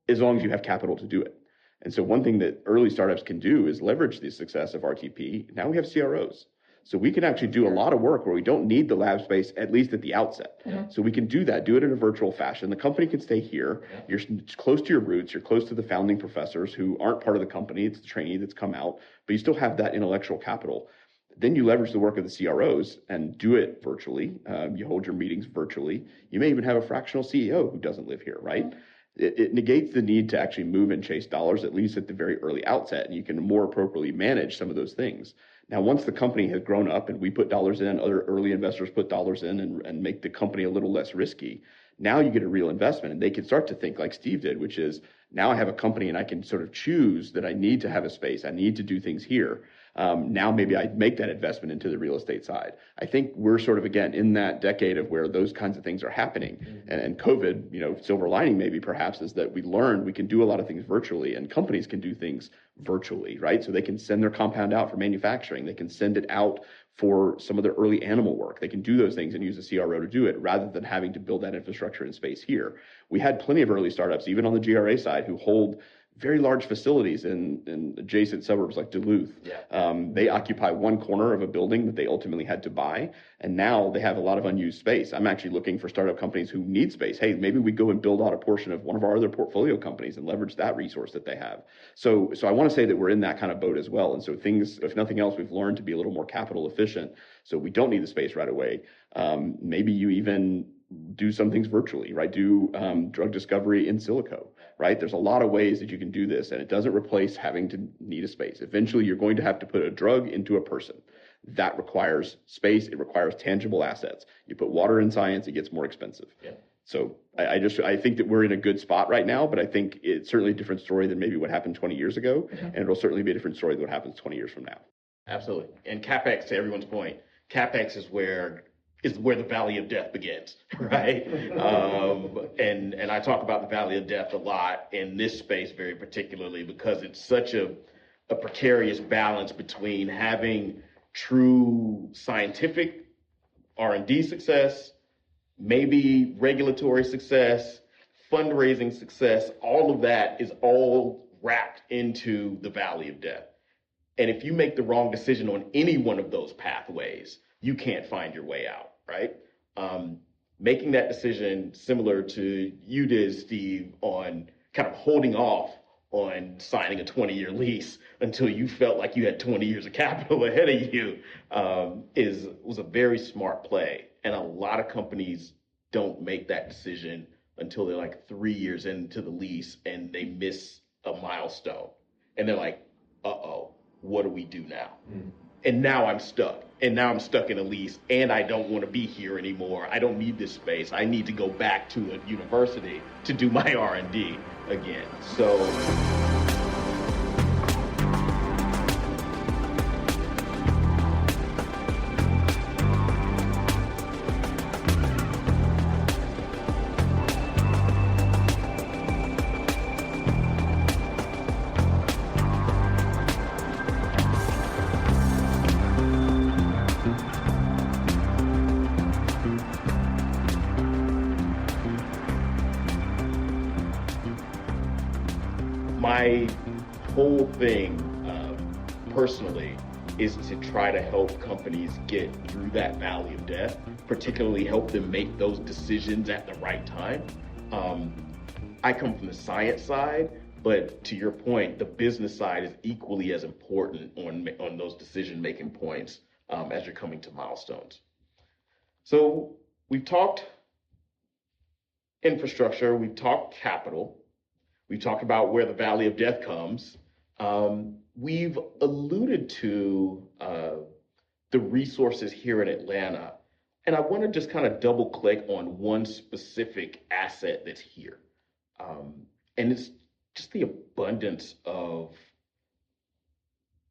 as long as you have capital to do it. And so one thing that early startups can do is leverage the success of RTP. Now we have CROs. So we can actually do a lot of work where we don't need the lab space, at least at the outset. So we can do that, do it in a virtual fashion. The company can stay here. You're close to your roots. You're close to the founding professors who aren't part of the company. It's the trainee that's come out, but you still have that intellectual capital. Then you leverage the work of the CROs and do it virtually. You hold your meetings virtually. You may even have a fractional CEO who doesn't live here, right? It negates the need to actually move and chase dollars, at least at the very early outset, and you can more appropriately manage some of those things. Now, once the company has grown up and we put dollars in, other early investors put dollars in and make the company a little less risky, now you get a real investment, and they can start to think like Steve did, which is, now I have a company and I can sort of choose that I need to have a space. I need to do things here. Now maybe I make that investment into the real estate side. I think we're sort of, again, in that decade of where those kinds of things are happening. And COVID, silver lining maybe perhaps is that we learned we can do a lot of things virtually, and companies can do things virtually, right? So they can send their compound out for manufacturing. They can send it out for some of their early animal work. They can do those things and use a CRO to do it rather than having to build that infrastructure in space here. We had plenty of early startups, even on the GRA side, who hold very large facilities in adjacent suburbs like Duluth. Yeah. They occupy one corner of a building that they ultimately had to buy, and now they have a lot of unused space. I'm actually looking for startup companies who need space. Hey, maybe we go and build out a portion of one of our other portfolio companies and leverage that resource that they have. So I want to say that we're in that kind of boat as well. And so things, if nothing else, we've learned to be a little more capital efficient. So we don't need the space right away. Maybe you even do some things virtually, right? Do drug discovery in silico, right? There's a lot of ways that you can do this, and it doesn't replace having to need a space. Eventually, you're going to have to put a drug into a person. That requires space. It requires tangible assets. You put water in science, it gets more expensive. Yeah. So I think that we're in a good spot right now, but I think it's certainly a different story than maybe what happened 20 years ago, and it'll certainly be a different story than what happens 20 years from now. Absolutely. And CapEx, to everyone's point, CapEx is where the valley of death begins, right? And I talk about the valley of death a lot in this space very particularly because it's such a precarious balance between having true scientific R&D success, maybe regulatory success, fundraising success. All of that is all wrapped into the valley of death. And if you make the wrong decision on any one of those pathways, you can't find your way out, right? Making that decision similar to you did, Steve, on kind of holding off on signing a 20-year lease until you felt like you had 20 years of capital ahead of you was a very smart play. And a lot of companies don't make that decision until they're like 3 years into the lease and they miss a milestone. And they're like, uh-oh, what do we do now? And now I'm stuck. And now I'm stuck in a lease and I don't want to be here anymore. I don't need this space. I need to go back to a university to do my R&D again. So my whole thing personally is to try to help companies get through that valley of death, particularly help them make those decisions at the right time. I come from the science side, but to your point, the business side is equally as important on those decision-making points as you're coming to milestones. So we've talked infrastructure, we've talked capital, we've talked about where the valley of death comes. We've alluded to the resources here in Atlanta, and I want to just kind of double click on one specific asset that's here. And it's just the abundance of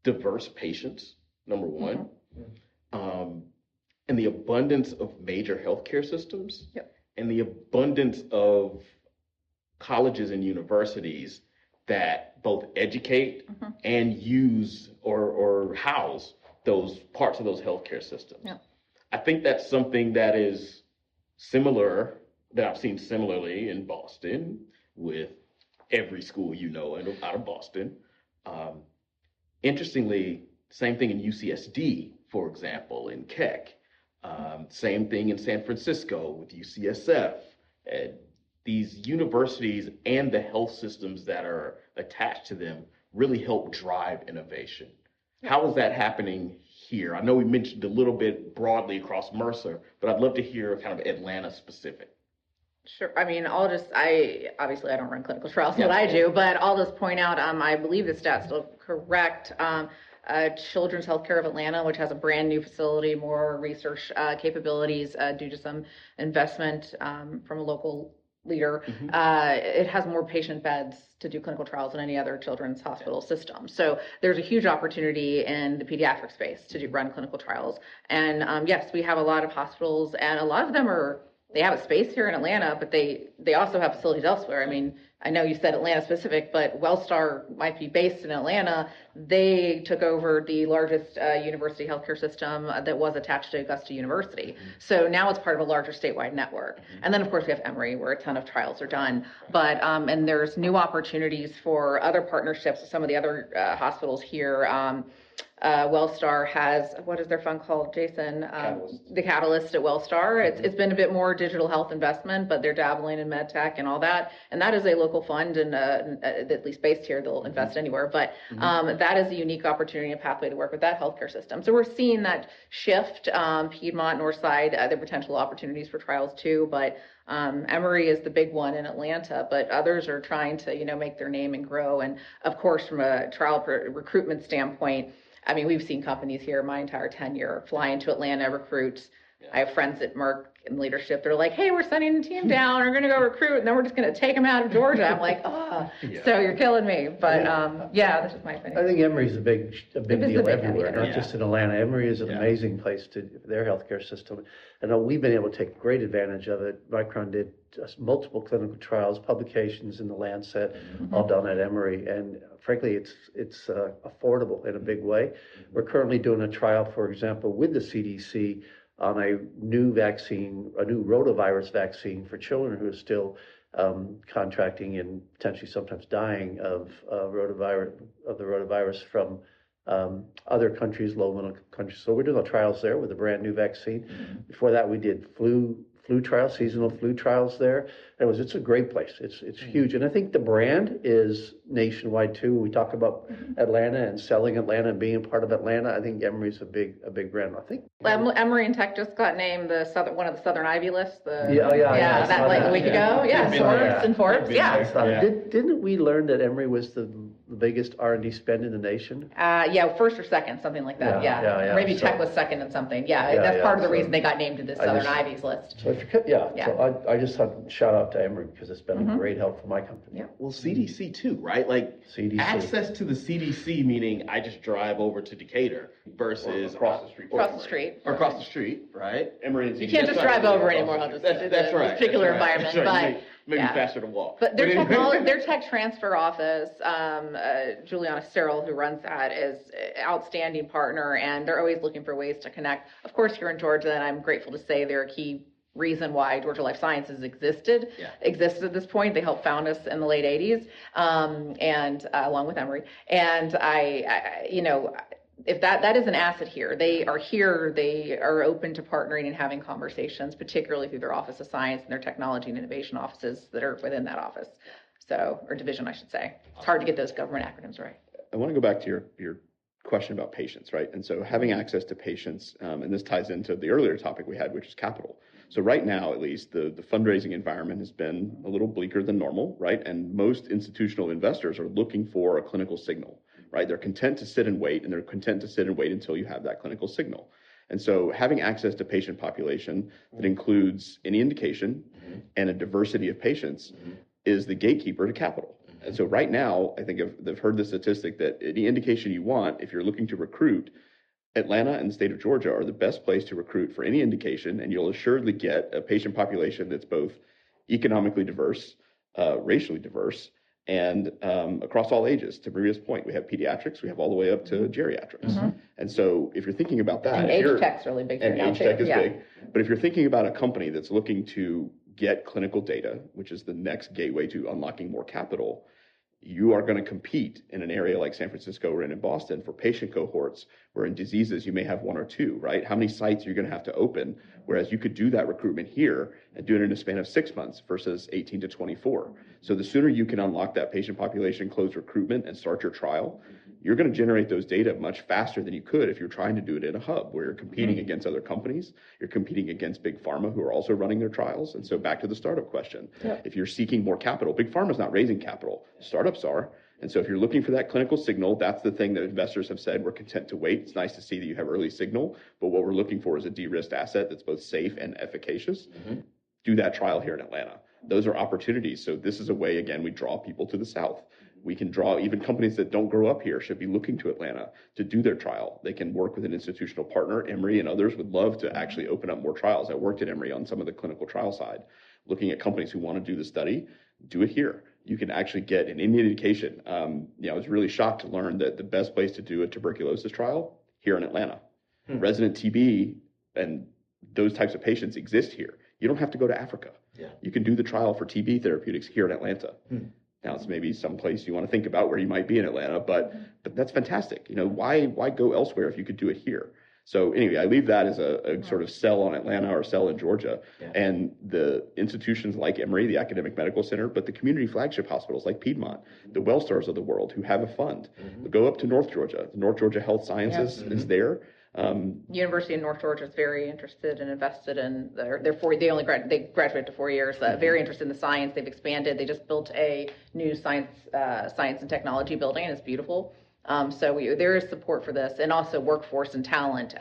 diverse patients, number one, and the abundance of major healthcare systems, and the abundance of colleges and universities that both educate and use or house those parts of those healthcare systems. I think that's something that is similar, that I've seen similarly in Boston with every school out of Boston. Interestingly, same thing in UCSD, for example, in Keck. Same thing in San Francisco with UCSF. These universities and the health systems that are attached to them really help drive innovation. How is that happening here? I know we mentioned a little bit broadly across Mercer, but I'd love to hear kind of Atlanta specific. Sure. I mean, I don't run clinical trials, what I do, but I'll just point out, I believe the stat's still correct. Children's Healthcare of Atlanta, which has a brand new facility, more research capabilities due to some investment from a local leader. It has more patient beds to do clinical trials than any other children's hospital system. So there's a huge opportunity in the pediatric space to run clinical trials. And yes, we have a lot of hospitals, and a lot of them they have a space here in Atlanta, but they also have facilities elsewhere. I mean, I know you said Atlanta specific, but Wellstar might be based in Atlanta. They took over the largest university healthcare system that was attached to Augusta University. So now it's part of a larger statewide network. And then, of course, we have Emory, where a ton of trials are done. But and there's new opportunities for other partnerships with some of the other hospitals here. Wellstar has, what is their fund called, Jason? The Catalyst at Wellstar. It's been a bit more digital health investment, but they're dabbling in med tech and all that. And that is a local fund, and at least based here, they'll invest anywhere. But that is a unique opportunity and pathway to work with that healthcare system. So we're seeing that shift. Piedmont, Northside, there are potential opportunities for trials too. But Emory is the big one in Atlanta, but others are trying to, make their name and grow. And of course, from a trial recruitment standpoint, I mean, we've seen companies here my entire tenure fly into Atlanta, recruit. I have friends at Merck in leadership. They're like, hey, we're sending a team down. We're going to go recruit, and then we're just going to take them out of Georgia. I'm like, so you're killing me. But that's just my opinion. I think Emory's a big deal everywhere, not yeah. just in Atlanta. Emory is an amazing place to their healthcare system. I know we've been able to take great advantage of it. Micron did multiple clinical trials, publications in the Lancet, all done at Emory. And frankly, it's affordable in a big way. We're currently doing a trial, for example, with the CDC on a new vaccine, a new rotavirus vaccine for children who are still contracting and potentially sometimes dying of the rotavirus from other countries, low-income countries. So we're doing trials there with a brand new vaccine. Before that, we did flu trials, seasonal flu trials there. It's a great place. It's huge, and I think the brand is nationwide too. We talk about Atlanta and selling Atlanta and being a part of Atlanta. I think Emory's a big brand. I think Emory and Tech just got named one of the Southern Ivy lists. That like a week ago. Yeah, Forbes. Yeah. Didn't we learn that Emory was the biggest R&D spend in the nation? First or second, something like that. Maybe Tech was second in something. That's part of the reason they got named to this Southern Ivies list. So So I just had shout out to Emory because it's been a great help for my company. Yeah. Well, CDC too, right? Like CDC. Access to the CDC, meaning I just drive over to Decatur versus across the street. Or across the street, right? Emory and You can't just drive over anymore. That's right. Particular environment, but maybe faster to walk. But their tech transfer office, Juliana Searle, who runs that, is an outstanding partner, and they're always looking for ways to connect. Of course, here in Georgia, and I'm grateful to say they're a key reason why Georgia Life Sciences existed at this point. They helped found us in the late 80s, and along with Emory. And I if that is an asset here. They are here. They are open to partnering and having conversations, particularly through their Office of Science and their Technology and Innovation offices that are within that office. Or division, I should say. It's hard to get those government acronyms right. I want to go back to your question about patients, right? And so having access to patients, and this ties into the earlier topic we had, which is capital. So right now, at least, the fundraising environment has been a little bleaker than normal, right? And most institutional investors are looking for a clinical signal, right? They're content to sit and wait, and they're content to sit and wait until you have that clinical signal. And so having access to patient population that includes any indication and a diversity of patients is the gatekeeper to capital. And so right now, I think they've heard the statistic that any indication you want, if you're looking to recruit, Atlanta and the state of Georgia are the best place to recruit for any indication, and you'll assuredly get a patient population that's both economically diverse, racially diverse, and across all ages. To Maria's point, we have pediatrics, we have all the way up to geriatrics. And so if you're thinking about that, and age tech's really big. And age tech is big. But if you're thinking about a company that's looking to get clinical data, which is the next gateway to unlocking more capital, you are going to compete in an area like San Francisco or in Boston for patient cohorts, where in diseases you may have one or two, right? How many sites are you going to have to open? Whereas you could do that recruitment here and do it in a span of 6 months versus 18 to 24. So the sooner you can unlock that patient population, close recruitment, and start your trial, you're going to generate those data much faster than you could if you're trying to do it in a hub where you're competing against other companies. You're competing against big pharma who are also running their trials. And so back to the startup question, if you're seeking more capital, big pharma's not raising capital, startups are. And so if you're looking for that clinical signal, that's the thing that investors have said, we're content to wait. It's nice to see that you have early signal, but what we're looking for is a de-risked asset that's both safe and efficacious. Do that trial here in Atlanta. Those are opportunities. So this is a way, again, we draw people to the South. We can draw even companies that don't grow up here should be looking to Atlanta to do their trial. They can work with an institutional partner. Emory and others would love to actually open up more trials. I worked at Emory on some of the clinical trial side, looking at companies who want to do the study, do it here. You can actually get an indication. I was really shocked to learn that the best place to do a tuberculosis trial here in Atlanta. Resident TB and those types of patients exist here. You don't have to go to Africa. Yeah. You can do the trial for TB therapeutics here in Atlanta. Now it's maybe some place you want to think about where you might be in Atlanta, but that's fantastic. Why go elsewhere if you could do it here? So anyway, I leave that as a sort of sell on Atlanta or sell in Georgia. Yeah. And the institutions like Emory, the Academic Medical Center, but the community flagship hospitals like Piedmont, the Wellstars of the world who have a fund. Go up to North Georgia. The North Georgia Health Sciences is there. University of North Georgia is very interested and invested in they graduated to 4 years. Very interested in the science. They've expanded. They just built a new science and technology building, and it's beautiful. So there is support for this, and also workforce and talent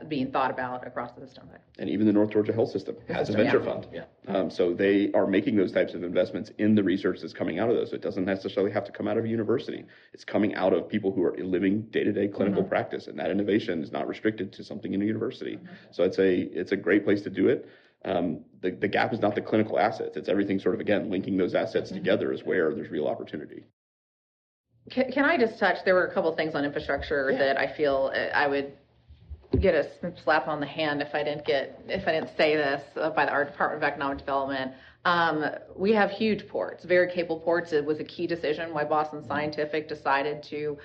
being thought about across the system. And even the North Georgia Health System has a venture fund. Yeah. So they are making those types of investments in the research that's coming out of those. It doesn't necessarily have to come out of a university. It's coming out of people who are living day-to-day clinical practice, and that innovation is not restricted to something in a university. So it's a great place to do it. The gap is not the clinical assets. It's everything sort of, again, linking those assets together is where there's real opportunity. Can I just touch? There were a couple of things on infrastructure that I feel I would get a slap on the hand if I didn't say this by our Department of Economic Development. We have huge ports, very capable ports. It was a key decision why Boston Scientific decided to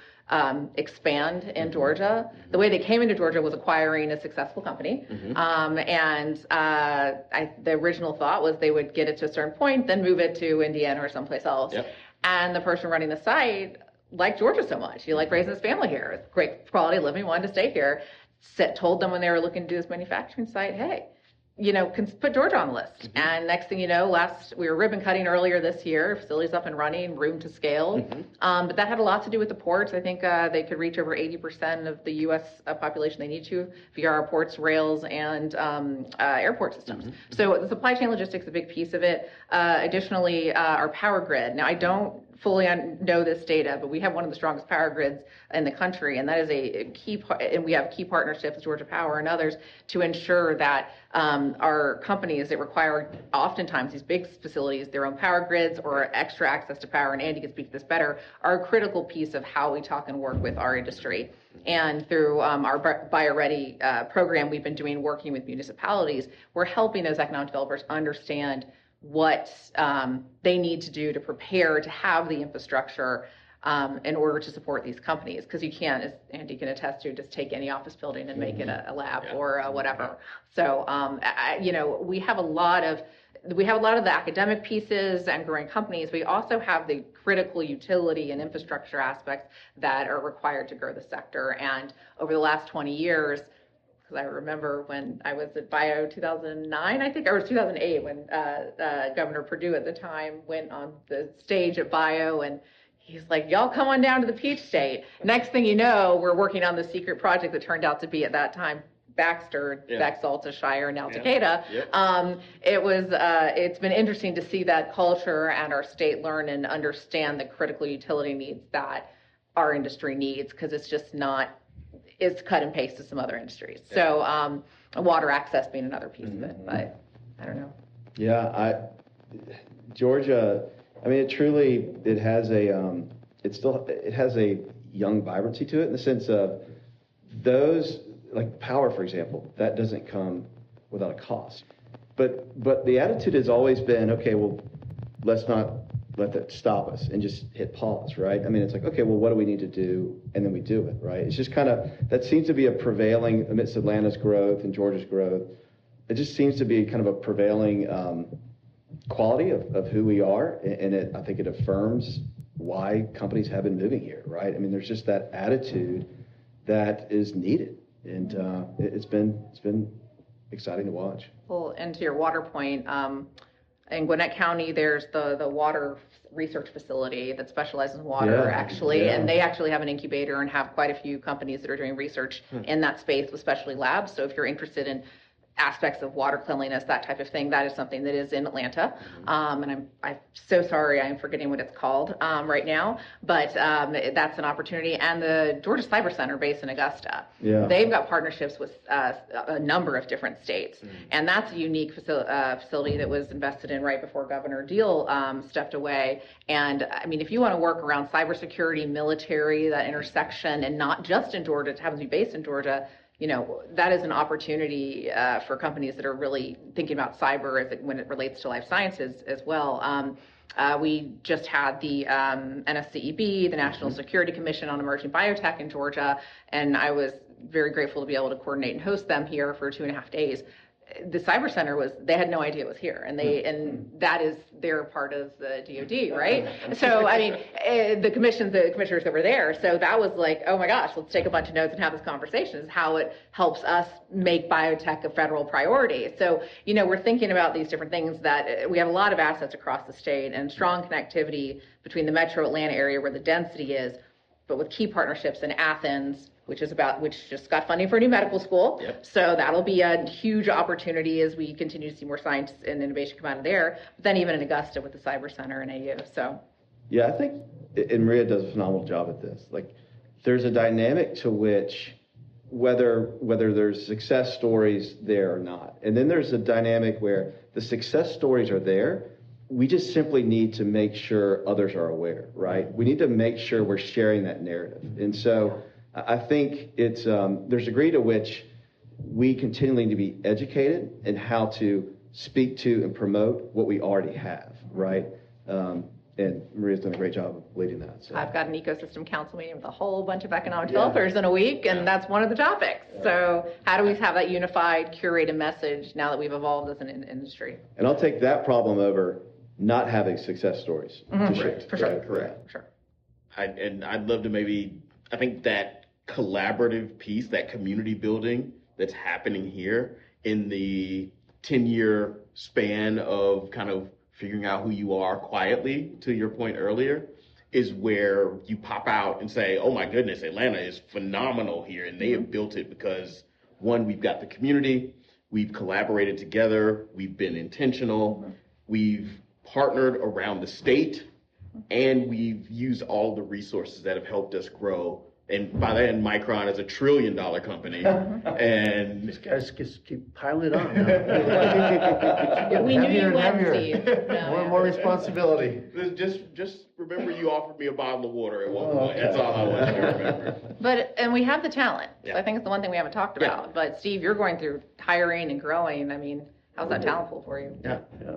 expand in Georgia. The way they came into Georgia was acquiring a successful company, and the original thought was they would get it to a certain point, then move it to Indiana or someplace else. Yep. And the person running the site liked Georgia so much. He liked raising his family here. Great quality of living, wanted to stay here. Told them when they were looking to do this manufacturing site, hey, put Georgia on the list. And next thing you know, we were ribbon cutting earlier this year, facilities up and running, room to scale. But that had a lot to do with the ports. I think they could reach over 80% of the U.S. Population they need to via our ports, rails, and airport systems. So the supply chain logistics is a big piece of it. Additionally, our power grid. Now, I don't fully know this data, but we have one of the strongest power grids in the country, and that is a key part, and we have key partnerships with Georgia Power and others to ensure that our companies that require oftentimes these big facilities, their own power grids or extra access to power, and Andy can speak to this better, are a critical piece of how we talk and work with our industry. And through our Buyer Ready program we've been doing working with municipalities, we're helping those economic developers understand what they need to do to prepare to have the infrastructure in order to support these companies. Because you can't, as Andy can attest to, just take any office building and make it a lab or whatever. So, we have a lot of the academic pieces and growing companies. We also have the critical utility and infrastructure aspects that are required to grow the sector. And over the last 20 years, I remember when I was at Bio 2009, I think, or it was 2008 when Governor Perdue at the time went on the stage at Bio, and he's like, y'all come on down to the Peach State. Next thing you know, we're working on the secret project that turned out to be at that time Baxter, Bexalta, Shire, and Altadena. It's been interesting to see that culture and our state learn and understand the critical utility needs that our industry needs, because it's just not, it's cut and paste to some other industries. So water access being another piece of it, but I don't know. Yeah, Georgia, I mean, it has a young vibrancy to it, in the sense of those, like power, for example, that doesn't come without a cost. But the attitude has always been, okay, well, let's not let that stop us and just hit pause, right? I mean, it's like, okay, well, what do we need to do? And then we do it, right? It's just kind of, that seems to be a prevailing, amidst Atlanta's growth and Georgia's growth, it just seems to be kind of a prevailing quality of who we are. And I think it affirms why companies have been moving here, right? I mean, there's just that attitude that is needed. And it's been exciting to watch. Well, and to your water point, in Gwinnett County, there's the water research facility that specializes in water, and they actually have an incubator and have quite a few companies that are doing research in that space with specialty labs. So if you're interested in aspects of water cleanliness, that type of thing. That is something that is in Atlanta. And I'm so sorry, I'm forgetting what it's called right now, but that's an opportunity. And the Georgia Cyber Center based in Augusta, they've got partnerships with a number of different states. And that's a unique facility that was invested in right before Governor Deal stepped away. And I mean, if you want to work around cybersecurity, military, that intersection, and not just in Georgia, it happens to be based in Georgia, you know, that is an opportunity for companies that are really thinking about cyber when it relates to life sciences as well. We just had the NSCEB, the National Security Commission on Emerging Biotech in Georgia, and I was very grateful to be able to coordinate and host them here for 2.5 days. The Cyber Center they had no idea it was here, and that is, they're part of the DoD, right? So, I mean, the commissioners that were there, so that was like, oh my gosh, let's take a bunch of notes and have this conversation, is how it helps us make biotech a federal priority. So, you know, we're thinking about these different things, that we have a lot of assets across the state and strong connectivity between the metro Atlanta area where the density is, but with key partnerships in Athens, which just got funding for a new medical school. So that'll be a huge opportunity as we continue to see more science and innovation come out of there. But then even in Augusta with the Cyber Center and AU. So yeah, I think, and Maria does a phenomenal job at this. Like, there's a dynamic to which whether there's success stories there or not, and then there's a dynamic where the success stories are there. We just simply need to make sure others are aware, right? We need to make sure we're sharing that narrative. And so I think it's there's a degree to which we continually need to be educated in how to speak to and promote what we already have, right? And Maria's done a great job of leading that. So. I've got an ecosystem council meeting with a whole bunch of economic developers in a week, and that's one of the topics. So how do we have that unified, curated message now that we've evolved as an industry? And I'll take that problem over not having success stories to share. For sure. Right? Correct. For sure. I'd love to I think that collaborative piece, that community building that's happening here in the 10-year span of kind of figuring out who you are quietly, to your point earlier, is where you pop out and say, oh my goodness, Atlanta is phenomenal here. And they have built it because, one, we've got the community, we've collaborated together, we've been intentional, we've partnered around the state, and we've used all the resources that have helped us grow. And by then, Micron is $1 trillion company. And these guys just keep piling it on. We knew you would, Steve. More and more responsibility. Just remember, you offered me a bottle of water at one point. That's all I want you to remember. And we have the talent. So I think it's the one thing we haven't talked about. But Steve, you're going through hiring and growing. I mean, how's that talent pool for you?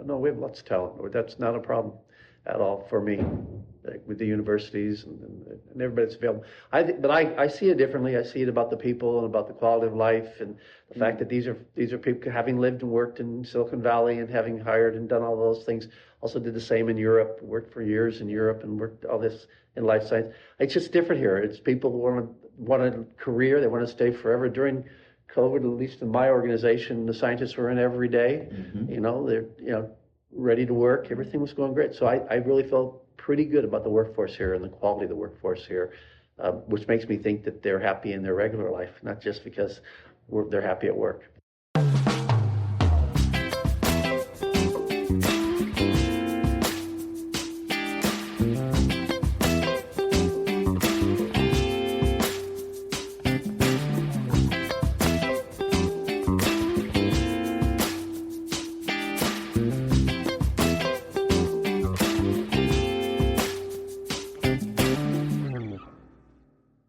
No, we have lots of talent. That's not a problem at all for me. With the universities and everybody that's available. But I see it differently. I see it about the people and about the quality of life and the fact that these are people having lived and worked in Silicon Valley and having hired and done all those things. Also did the same in Europe, worked for years in Europe and worked all this in life science. It's just different here. It's people who want a career, they want to stay forever. During COVID, at least in my organization, the scientists were in every day. You know, they're ready to work. Everything was going great. So I really felt pretty good about the workforce here and the quality of the workforce here, which makes me think that they're happy in their regular life, not just because they're happy at work.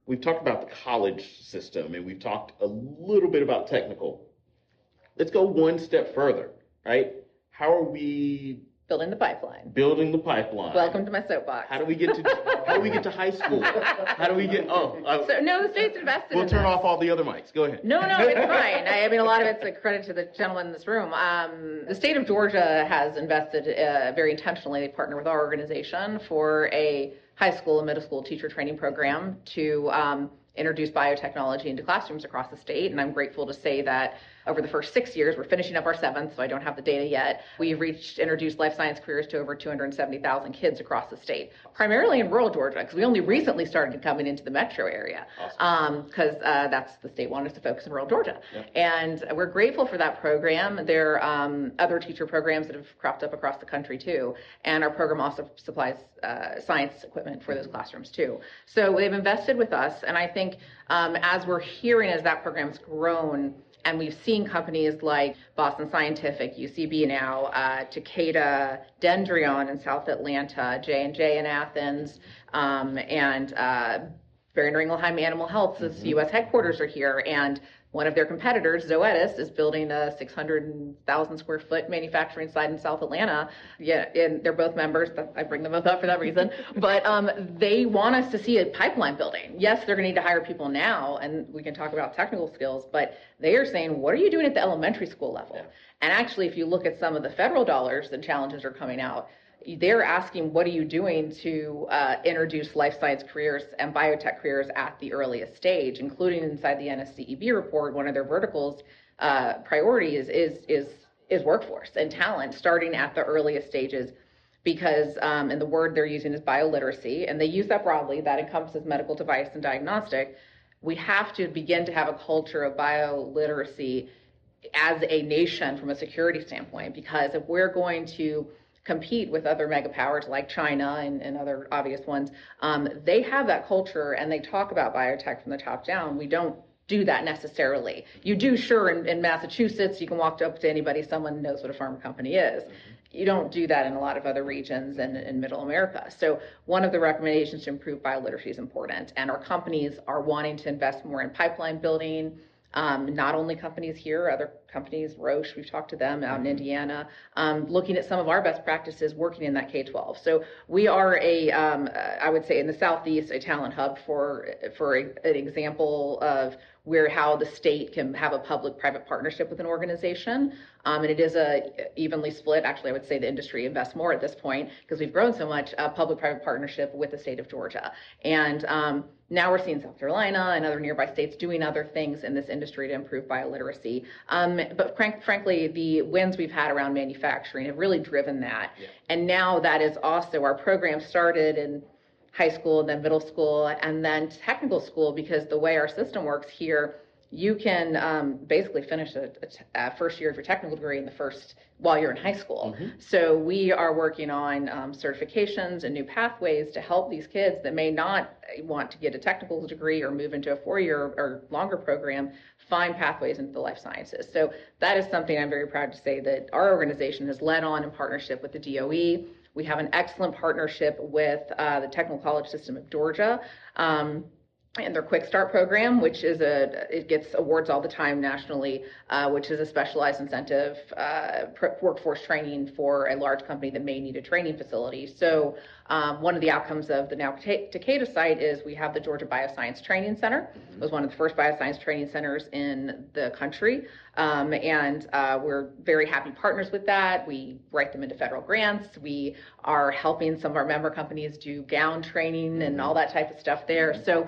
We've talked about the college system and we've talked a little bit about technical. Let's go one step further, right? How are we building the pipeline? Welcome to my soapbox. How do we get to high school? How do we get the state's invested. We'll turn off all the other mics. Go ahead. No, it's fine. I mean, a lot of it's a credit to the gentleman in this room. The state of Georgia has invested very intentionally. They partner with our organization for a high school and middle school teacher training program to introduce biotechnology into classrooms across the state. And I'm grateful to say that over the first 6 years. We're finishing up our 7th, so I don't have the data yet. We've introduced life science careers to over 270,000 kids across the state, primarily in rural Georgia, because we only recently started coming into the metro area, because that's the state wanted us to focus in rural Georgia. Yep. And we're grateful for that program. There are other teacher programs that have cropped up across the country too, and our program also supplies science equipment for those classrooms too. So they've invested with us, and I think as we're hearing as that program's grown, and we've seen companies like Boston Scientific, UCB now, Takeda, Dendreon in South Atlanta, J&J in Athens, and Boehringer Ingelheim Animal Health's U.S. headquarters are here, and one of their competitors, Zoetis, is building a 600,000 square foot manufacturing site in South Atlanta. Yeah, and they're both members. I bring them both up for that reason. But they want us to see a pipeline building. Yes, they're going to need to hire people now, and we can talk about technical skills, but they are saying, what are you doing at the elementary school level? Yeah. And actually, if you look at some of the federal dollars and challenges are coming out, they're asking, what are you doing to introduce life science careers and biotech careers at the earliest stage, including inside the NSCEB report. One of their verticals priorities is workforce and talent starting at the earliest stages, because and the word they're using is bioliteracy, and they use that broadly. That encompasses medical device and diagnostic. We have to begin to have a culture of bioliteracy as a nation from a security standpoint, because if we're going to compete with other mega powers like China and other obvious ones, they have that culture and they talk about biotech from the top down. We don't do that necessarily. You do, sure, in Massachusetts, you can walk up to anybody, someone knows what a pharma company is. You don't do that in a lot of other regions in middle America. So one of the recommendations to improve bioliteracy is important, and our companies are wanting to invest more in pipeline building. Not only companies here, other companies, Roche, we've talked to them out in Indiana, looking at some of our best practices working in that K-12. So we are I would say in the Southeast, a talent hub for an example of how the state can have a public-private partnership with an organization. And it is evenly split. Actually, I would say the industry invests more at this point because we've grown so much, public-private partnership with the state of Georgia. And now we're seeing South Carolina and other nearby states doing other things in this industry to improve bioliteracy. But frankly, the wins we've had around manufacturing have really driven that. Yeah. And now that is also, our program started in high school, and then middle school, and then technical school, because the way our system works here, you can basically finish a first year of your technical degree while you're in high school. Mm-hmm. So we are working on certifications and new pathways to help these kids that may not want to get a technical degree or move into a 4-year or longer program, find pathways into the life sciences. So that is something I'm very proud to say that our organization has led on in partnership with the DOE. We have an excellent partnership with the Technical College System of Georgia and their Quick Start program, which is it gets awards all the time nationally, which is a specialized incentive workforce training for a large company that may need a training facility. So one of the outcomes of the now Takeda site is we have the Georgia Bioscience Training Center. It was one of the first bioscience training centers in the country. And we're very happy partners with that. We write them into federal grants. We are helping some of our member companies do gown training and all that type of stuff there. So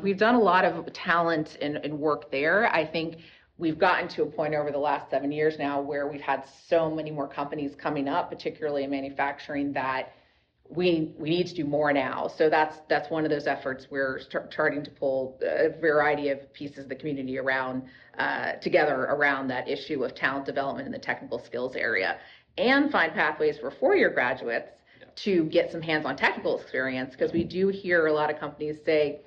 we've done a lot of talent and work there. I think we've gotten to a point over the last 7 years now where we've had so many more companies coming up, particularly in manufacturing, that we need to do more now. So that's one of those efforts. We're starting to pull a variety of pieces of the community around together around that issue of talent development in the technical skills area, and find pathways for 4-year graduates to get some hands-on technical experience, because we do hear a lot of companies say,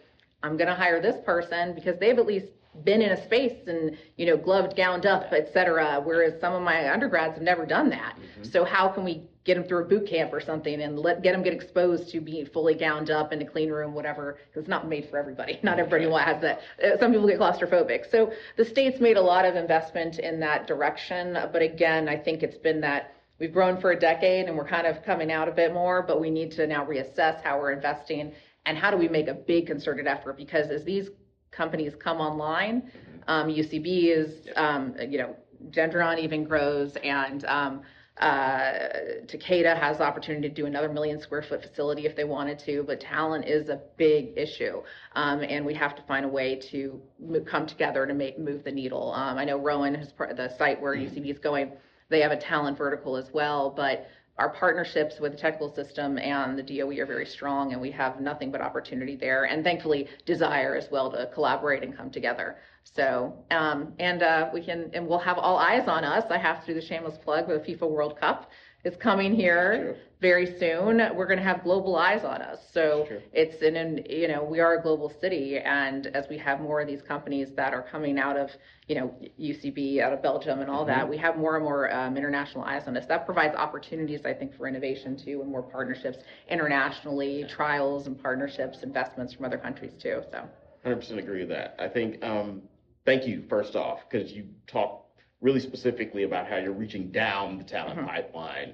I'm going to hire this person because they've at least been in a space and, gloved, gowned up, et cetera, whereas some of my undergrads have never done that. Mm-hmm. So how can we get them through a boot camp or something and get them exposed to being fully gowned up in a clean room, whatever, because it's not made for everybody. Not everybody has that. Some people get claustrophobic. So the state's made a lot of investment in that direction. But again, I think it's been that we've grown for a decade and we're kind of coming out a bit more, but we need to now reassess how we're investing and how do we make a big concerted effort, because as these companies come online, UCB is, Gendron even grows, and Takeda has the opportunity to do another 1 million square foot facility if they wanted to, but talent is a big issue, and we have to find a way to come together to move the needle. I know Rowan, the site where UCB is going, they have a talent vertical as well, but our partnerships with the technical system and the DOE are very strong, and we have nothing but opportunity there, and thankfully desire as well to collaborate and come together. So, we'll have all eyes on us. I have to do the shameless plug with the FIFA World Cup. It's coming here very soon. We're going to have global eyes on us. So we are a global city, and as we have more of these companies that are coming out of, UCB, out of Belgium and all that, we have more and more international eyes on us. That provides opportunities, I think, for innovation too, and more partnerships internationally, trials and partnerships, investments from other countries too. So 100% agree with that. I think, thank you, first off, because you talked really specifically about how you're reaching down the talent pipeline.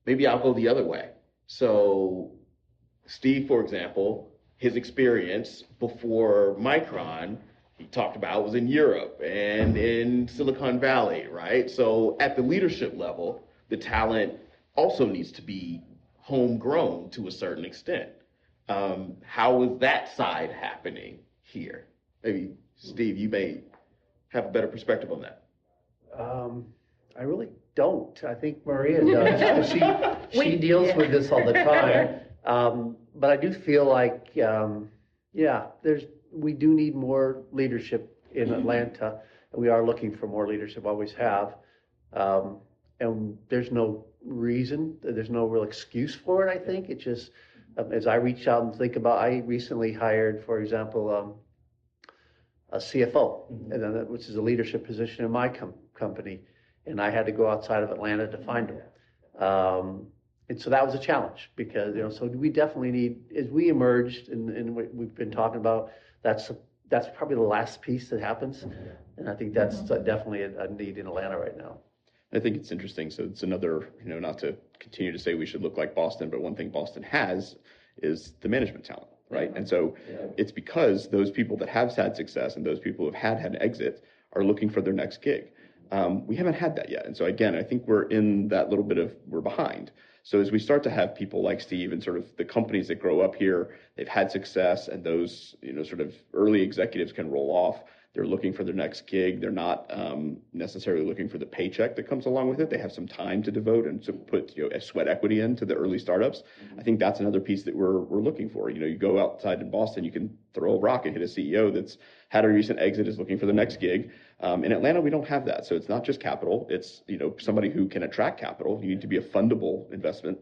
Maybe I'll go the other way. So Steve, for example, his experience before Micron, he talked about, was in Europe and in Silicon Valley, right? So at the leadership level, the talent also needs to be homegrown to a certain extent. How is that side happening here? Maybe, Steve, you may have a better perspective on that. I really don't. I think Maria does. She deals with this all the time. But I do feel like, we do need more leadership in Atlanta, and we are looking for more leadership, always have. And there's no reason, there's no real excuse for it, I think. It's just, as I reach out and think about, I recently hired, for example, a CFO, which is a leadership position in my company, and I had to go outside of Atlanta to find him. And so that was a challenge because, so we definitely need, as we emerged and we've been talking about, that's probably the last piece that happens. And I think that's definitely a need in Atlanta right now. I think it's interesting. So it's another, not to continue to say we should look like Boston, but one thing Boston has is the management talent, right? And so it's because those people that have had success and those people who have had an exit are looking for their next gig. We haven't had that yet. And so again, I think we're in that little bit of, we're behind. So as we start to have people like Steve and sort of the companies that grow up here, they've had success, and those, sort of early executives can roll off. They're looking for their next gig. They're not necessarily looking for the paycheck that comes along with it. They have some time to devote and to put sweat equity into the early startups. I think that's another piece that we're looking for. You go outside in Boston, you can throw a rock and hit a CEO that's had a recent exit, is looking for the next gig. In Atlanta, we don't have that. So it's not just capital. It's somebody who can attract capital. You need to be a fundable investment.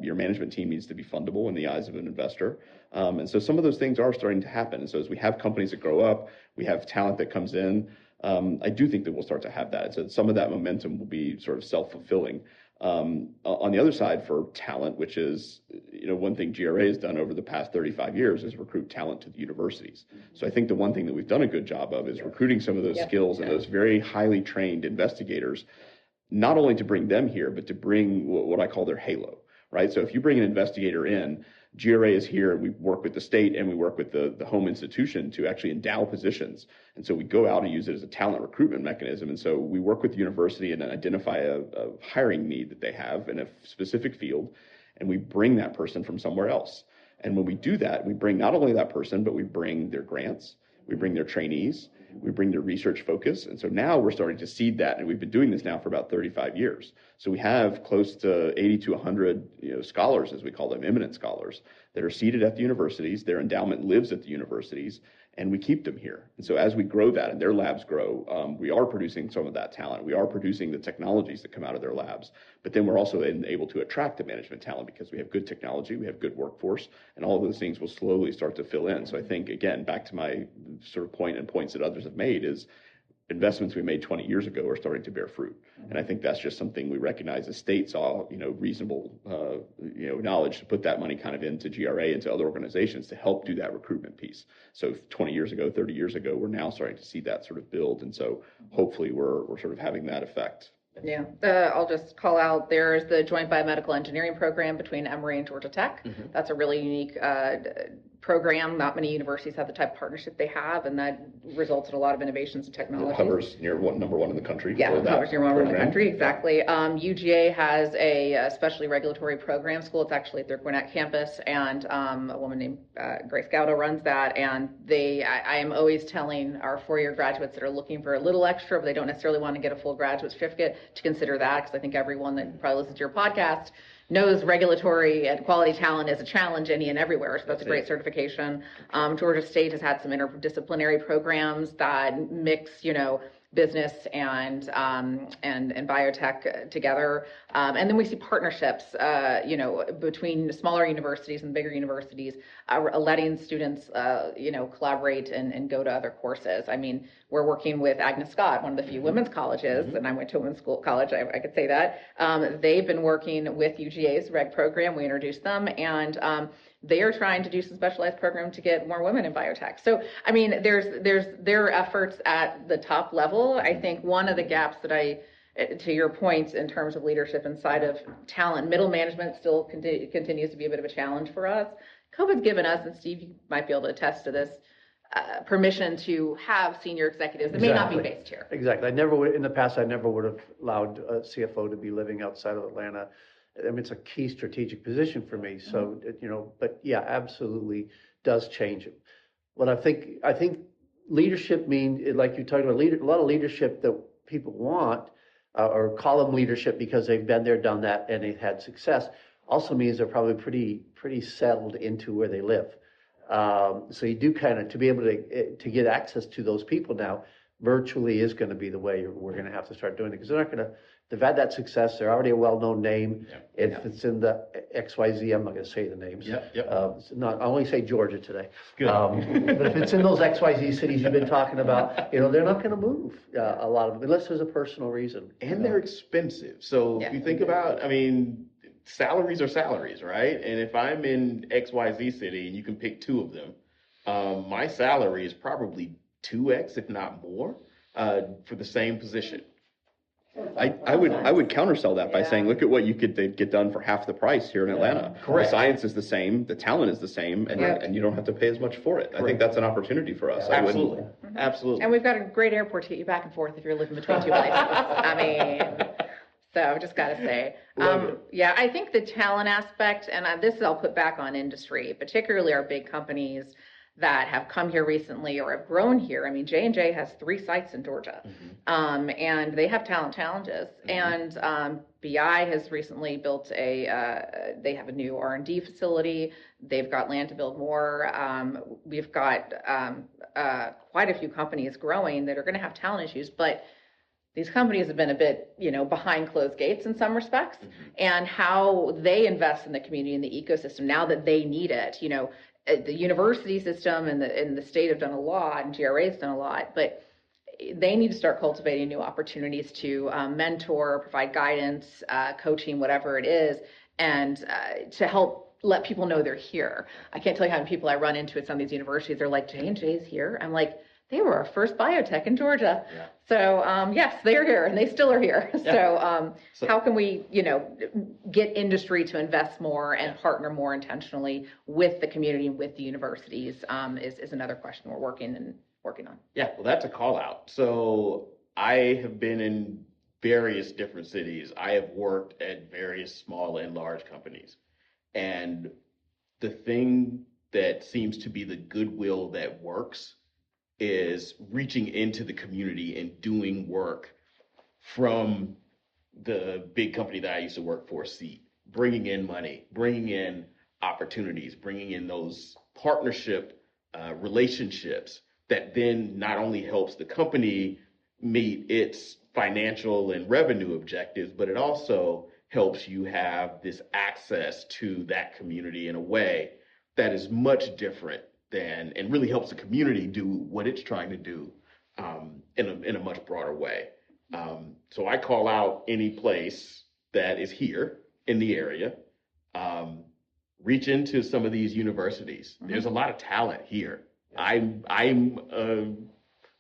Your management team needs to be fundable in the eyes of an investor. And so some of those things are starting to happen. And so as we have companies that grow up, we have talent that comes in. I do think that we'll start to have that. So some of that momentum will be sort of self-fulfilling. On the other side, for talent, which is, one thing GRA has done over the past 35 years is recruit talent to the universities. So I think the one thing that we've done a good job of is recruiting some of those skills and those very highly trained investigators, not only to bring them here, but to bring what I call their halo, right? So if you bring an investigator in, GRA is here, and we work with the state and we work with the home institution to actually endow positions. And so we go out and use it as a talent recruitment mechanism. And so we work with the university and identify a hiring need that they have in a specific field, and we bring that person from somewhere else. And when we do that, we bring not only that person, but we bring their grants, we bring their trainees, we bring their research focus. And so now we're starting to seed that, and we've been doing this now for about 35 years. So we have close to 80 to 100 scholars, as we call them, eminent scholars, that are seated at the universities. Their endowment lives at the universities, and we keep them here. And so as we grow that and their labs grow, we are producing some of that talent. We are producing the technologies that come out of their labs. But then we're also able to attract the management talent because we have good technology, we have good workforce, and all of those things will slowly start to fill in. So I think, again, back to my sort of point and points that others have made, is investments we made 20 years ago are starting to bear fruit. And I think that's just something we recognize as states saw, reasonable, knowledge to put that money kind of into GRA, into other organizations to help do that recruitment piece. So 20 years ago, 30 years ago, we're now starting to see that sort of build. And so hopefully we're sort of having that effect. Yeah, I'll just call out, there's the Joint Biomedical Engineering Program between Emory and Georgia Tech. That's a really unique program. Not many universities have the type of partnership they have, and that results in a lot of innovations and technologies. Hovers near number one in the country. Yeah, hovers near number one in the country, exactly. Yeah. UGA has a specialty regulatory program school. It's actually at their Gwinnett campus, and a woman named Grace Gaudo runs that. And I am always telling our four-year graduates that are looking for a little extra, but they don't necessarily want to get a full graduate certificate, to consider that, because I think everyone that probably listens to your podcast knows regulatory and quality talent is a challenge any and everywhere. So that's a great certification. Georgia State has had some interdisciplinary programs that mix, business and biotech together. And then we see partnerships, between smaller universities and bigger universities, letting students, collaborate and go to other courses. I mean, we're working with Agnes Scott, one of the few women's colleges, and I went to a women's college, I could say that. They've been working with UGA's reg program. We introduced them, and they are trying to do some specialized program to get more women in biotech. So, I mean, there are efforts at the top level. I think one of the gaps that to your point, in terms of leadership inside of talent, middle management still continues to be a bit of a challenge for us. COVID's given us, and Steve, you might be able to attest to this, permission to have senior executives that may not be based here. Exactly. In the past, I never would have allowed a CFO to be living outside of Atlanta. I mean, it's a key strategic position for me. So, but yeah, absolutely does change it. What I think leadership means, like you talked about, a lot of leadership that people want, or call them leadership because they've been there, done that, and they've had success, also means they're probably pretty settled into where they live. So you do kind of, to be able to get access to those people now, virtually is going to be the way we're going to have to start doing it, because they've had that success. They're already a well-known name. If it's in the XYZ, I'm not going to say the names. I only say Georgia today. Good. But if it's in those XYZ cities you've been talking about, they're not going to move, a lot of them, unless there's a personal reason. And they're expensive. So if you think about, salaries are salaries, right? And if I'm in XYZ city and you can pick two of them, my salary is probably 2x, if not more, for the same position. I would countersell that by saying, look at what you could get done for half the price here in Atlanta. Correct. The science is the same, the talent is the same, and you don't have to pay as much for it. I think that's an opportunity for us. Absolutely. Absolutely. And we've got a great airport to get you back and forth if you're living between two places. So I've just got to say, I think the talent aspect, and this I'll put back on industry, particularly our big companies that have come here recently or have grown here. I mean, J&J has 3 sites in Georgia, and they have talent challenges. And BI has recently built they have a new R&D facility. They've got land to build more. We've got quite a few companies growing that are going to have talent issues, but these companies have been a bit, behind closed gates in some respects, and how they invest in the community and the ecosystem now that they need it. The university system and the state have done a lot, and GRA's done a lot, but they need to start cultivating new opportunities to mentor, provide guidance, coaching, whatever it is, and to help let people know they're here. I can't tell you how many people I run into at some of these universities. They're like, J&J's here. I'm like, they were our first biotech in Georgia. Yeah. So yes, they're here and they still are here. Yeah. So how can we, get industry to invest more and partner more intentionally with the community and with the universities is another question we're working on. Yeah, well, that's a call out. So I have been in various different cities. I have worked at various small and large companies. And the thing that seems to be the goodwill that works is reaching into the community and doing work from the big company that I used to work for, seat, bringing in money, bringing in opportunities, bringing in those partnership relationships that then not only helps the company meet its financial and revenue objectives, but it also helps you have this access to that community in a way that is much different and really helps the community do what it's trying to do in a much broader way. So I call out any place that is here in the area. Reach into some of these universities. Mm-hmm. There's a lot of talent here. I'm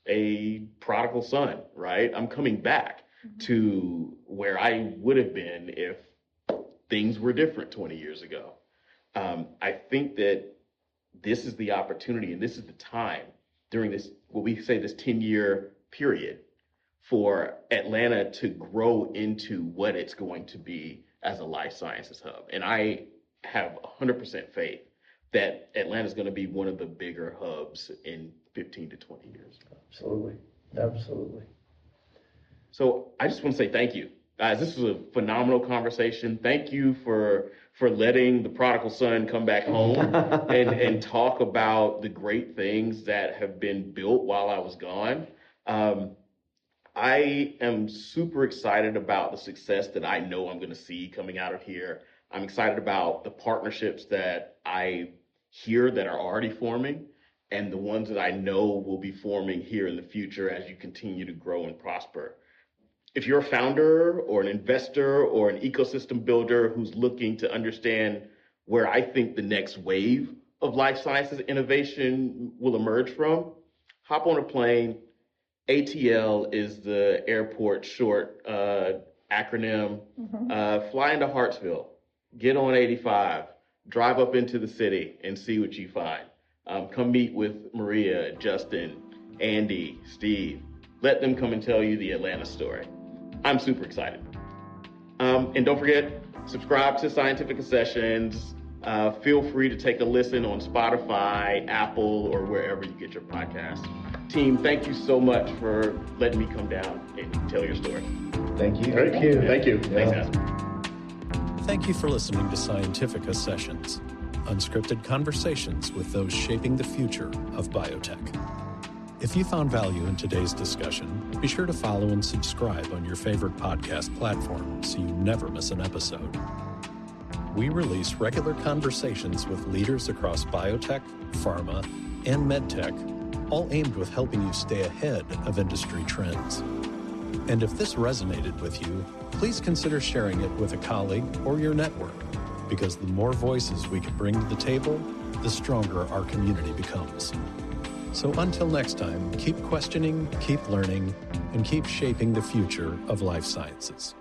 a prodigal son, right? I'm coming back to where I would have been if things were different 20 years ago. I think that this is the opportunity and this is the time during this, what we say, this 10-year period for Atlanta to grow into what it's going to be as a life sciences hub. And I have 100% faith that Atlanta is going to be one of the bigger hubs in 15 to 20 years. Absolutely. Absolutely. So I just want to say thank you. Guys, this was a phenomenal conversation. Thank you for letting the prodigal son come back home and talk about the great things that have been built while I was gone. I am super excited about the success that I know I'm going to see coming out of here. I'm excited about the partnerships that I hear that are already forming and the ones that I know will be forming here in the future as you continue to grow and prosper. If you're a founder or an investor or an ecosystem builder who's looking to understand where I think the next wave of life sciences innovation will emerge from, hop on a plane. ATL is the airport short acronym. Fly into Hartsville, get on 85, drive up into the city and see what you find. Come meet with Maria, Justin, Andy, Steve. Let them come and tell you the Atlanta story. I'm super excited. And don't forget, subscribe to Scientifica Sessions. Feel free to take a listen on Spotify, Apple, or wherever you get your podcasts. Team, thank you so much for letting me come down and tell your story. Thank you. Thank you. Thank you. Thanks, guys. Thank you for listening to Scientifica Sessions, unscripted conversations with those shaping the future of biotech. If you found value in today's discussion, be sure to follow and subscribe on your favorite podcast platform so you never miss an episode. We release regular conversations with leaders across biotech, pharma, and medtech, all aimed with helping you stay ahead of industry trends. And if this resonated with you, please consider sharing it with a colleague or your network, because the more voices we can bring to the table, the stronger our community becomes. So until next time, keep questioning, keep learning, and keep shaping the future of life sciences.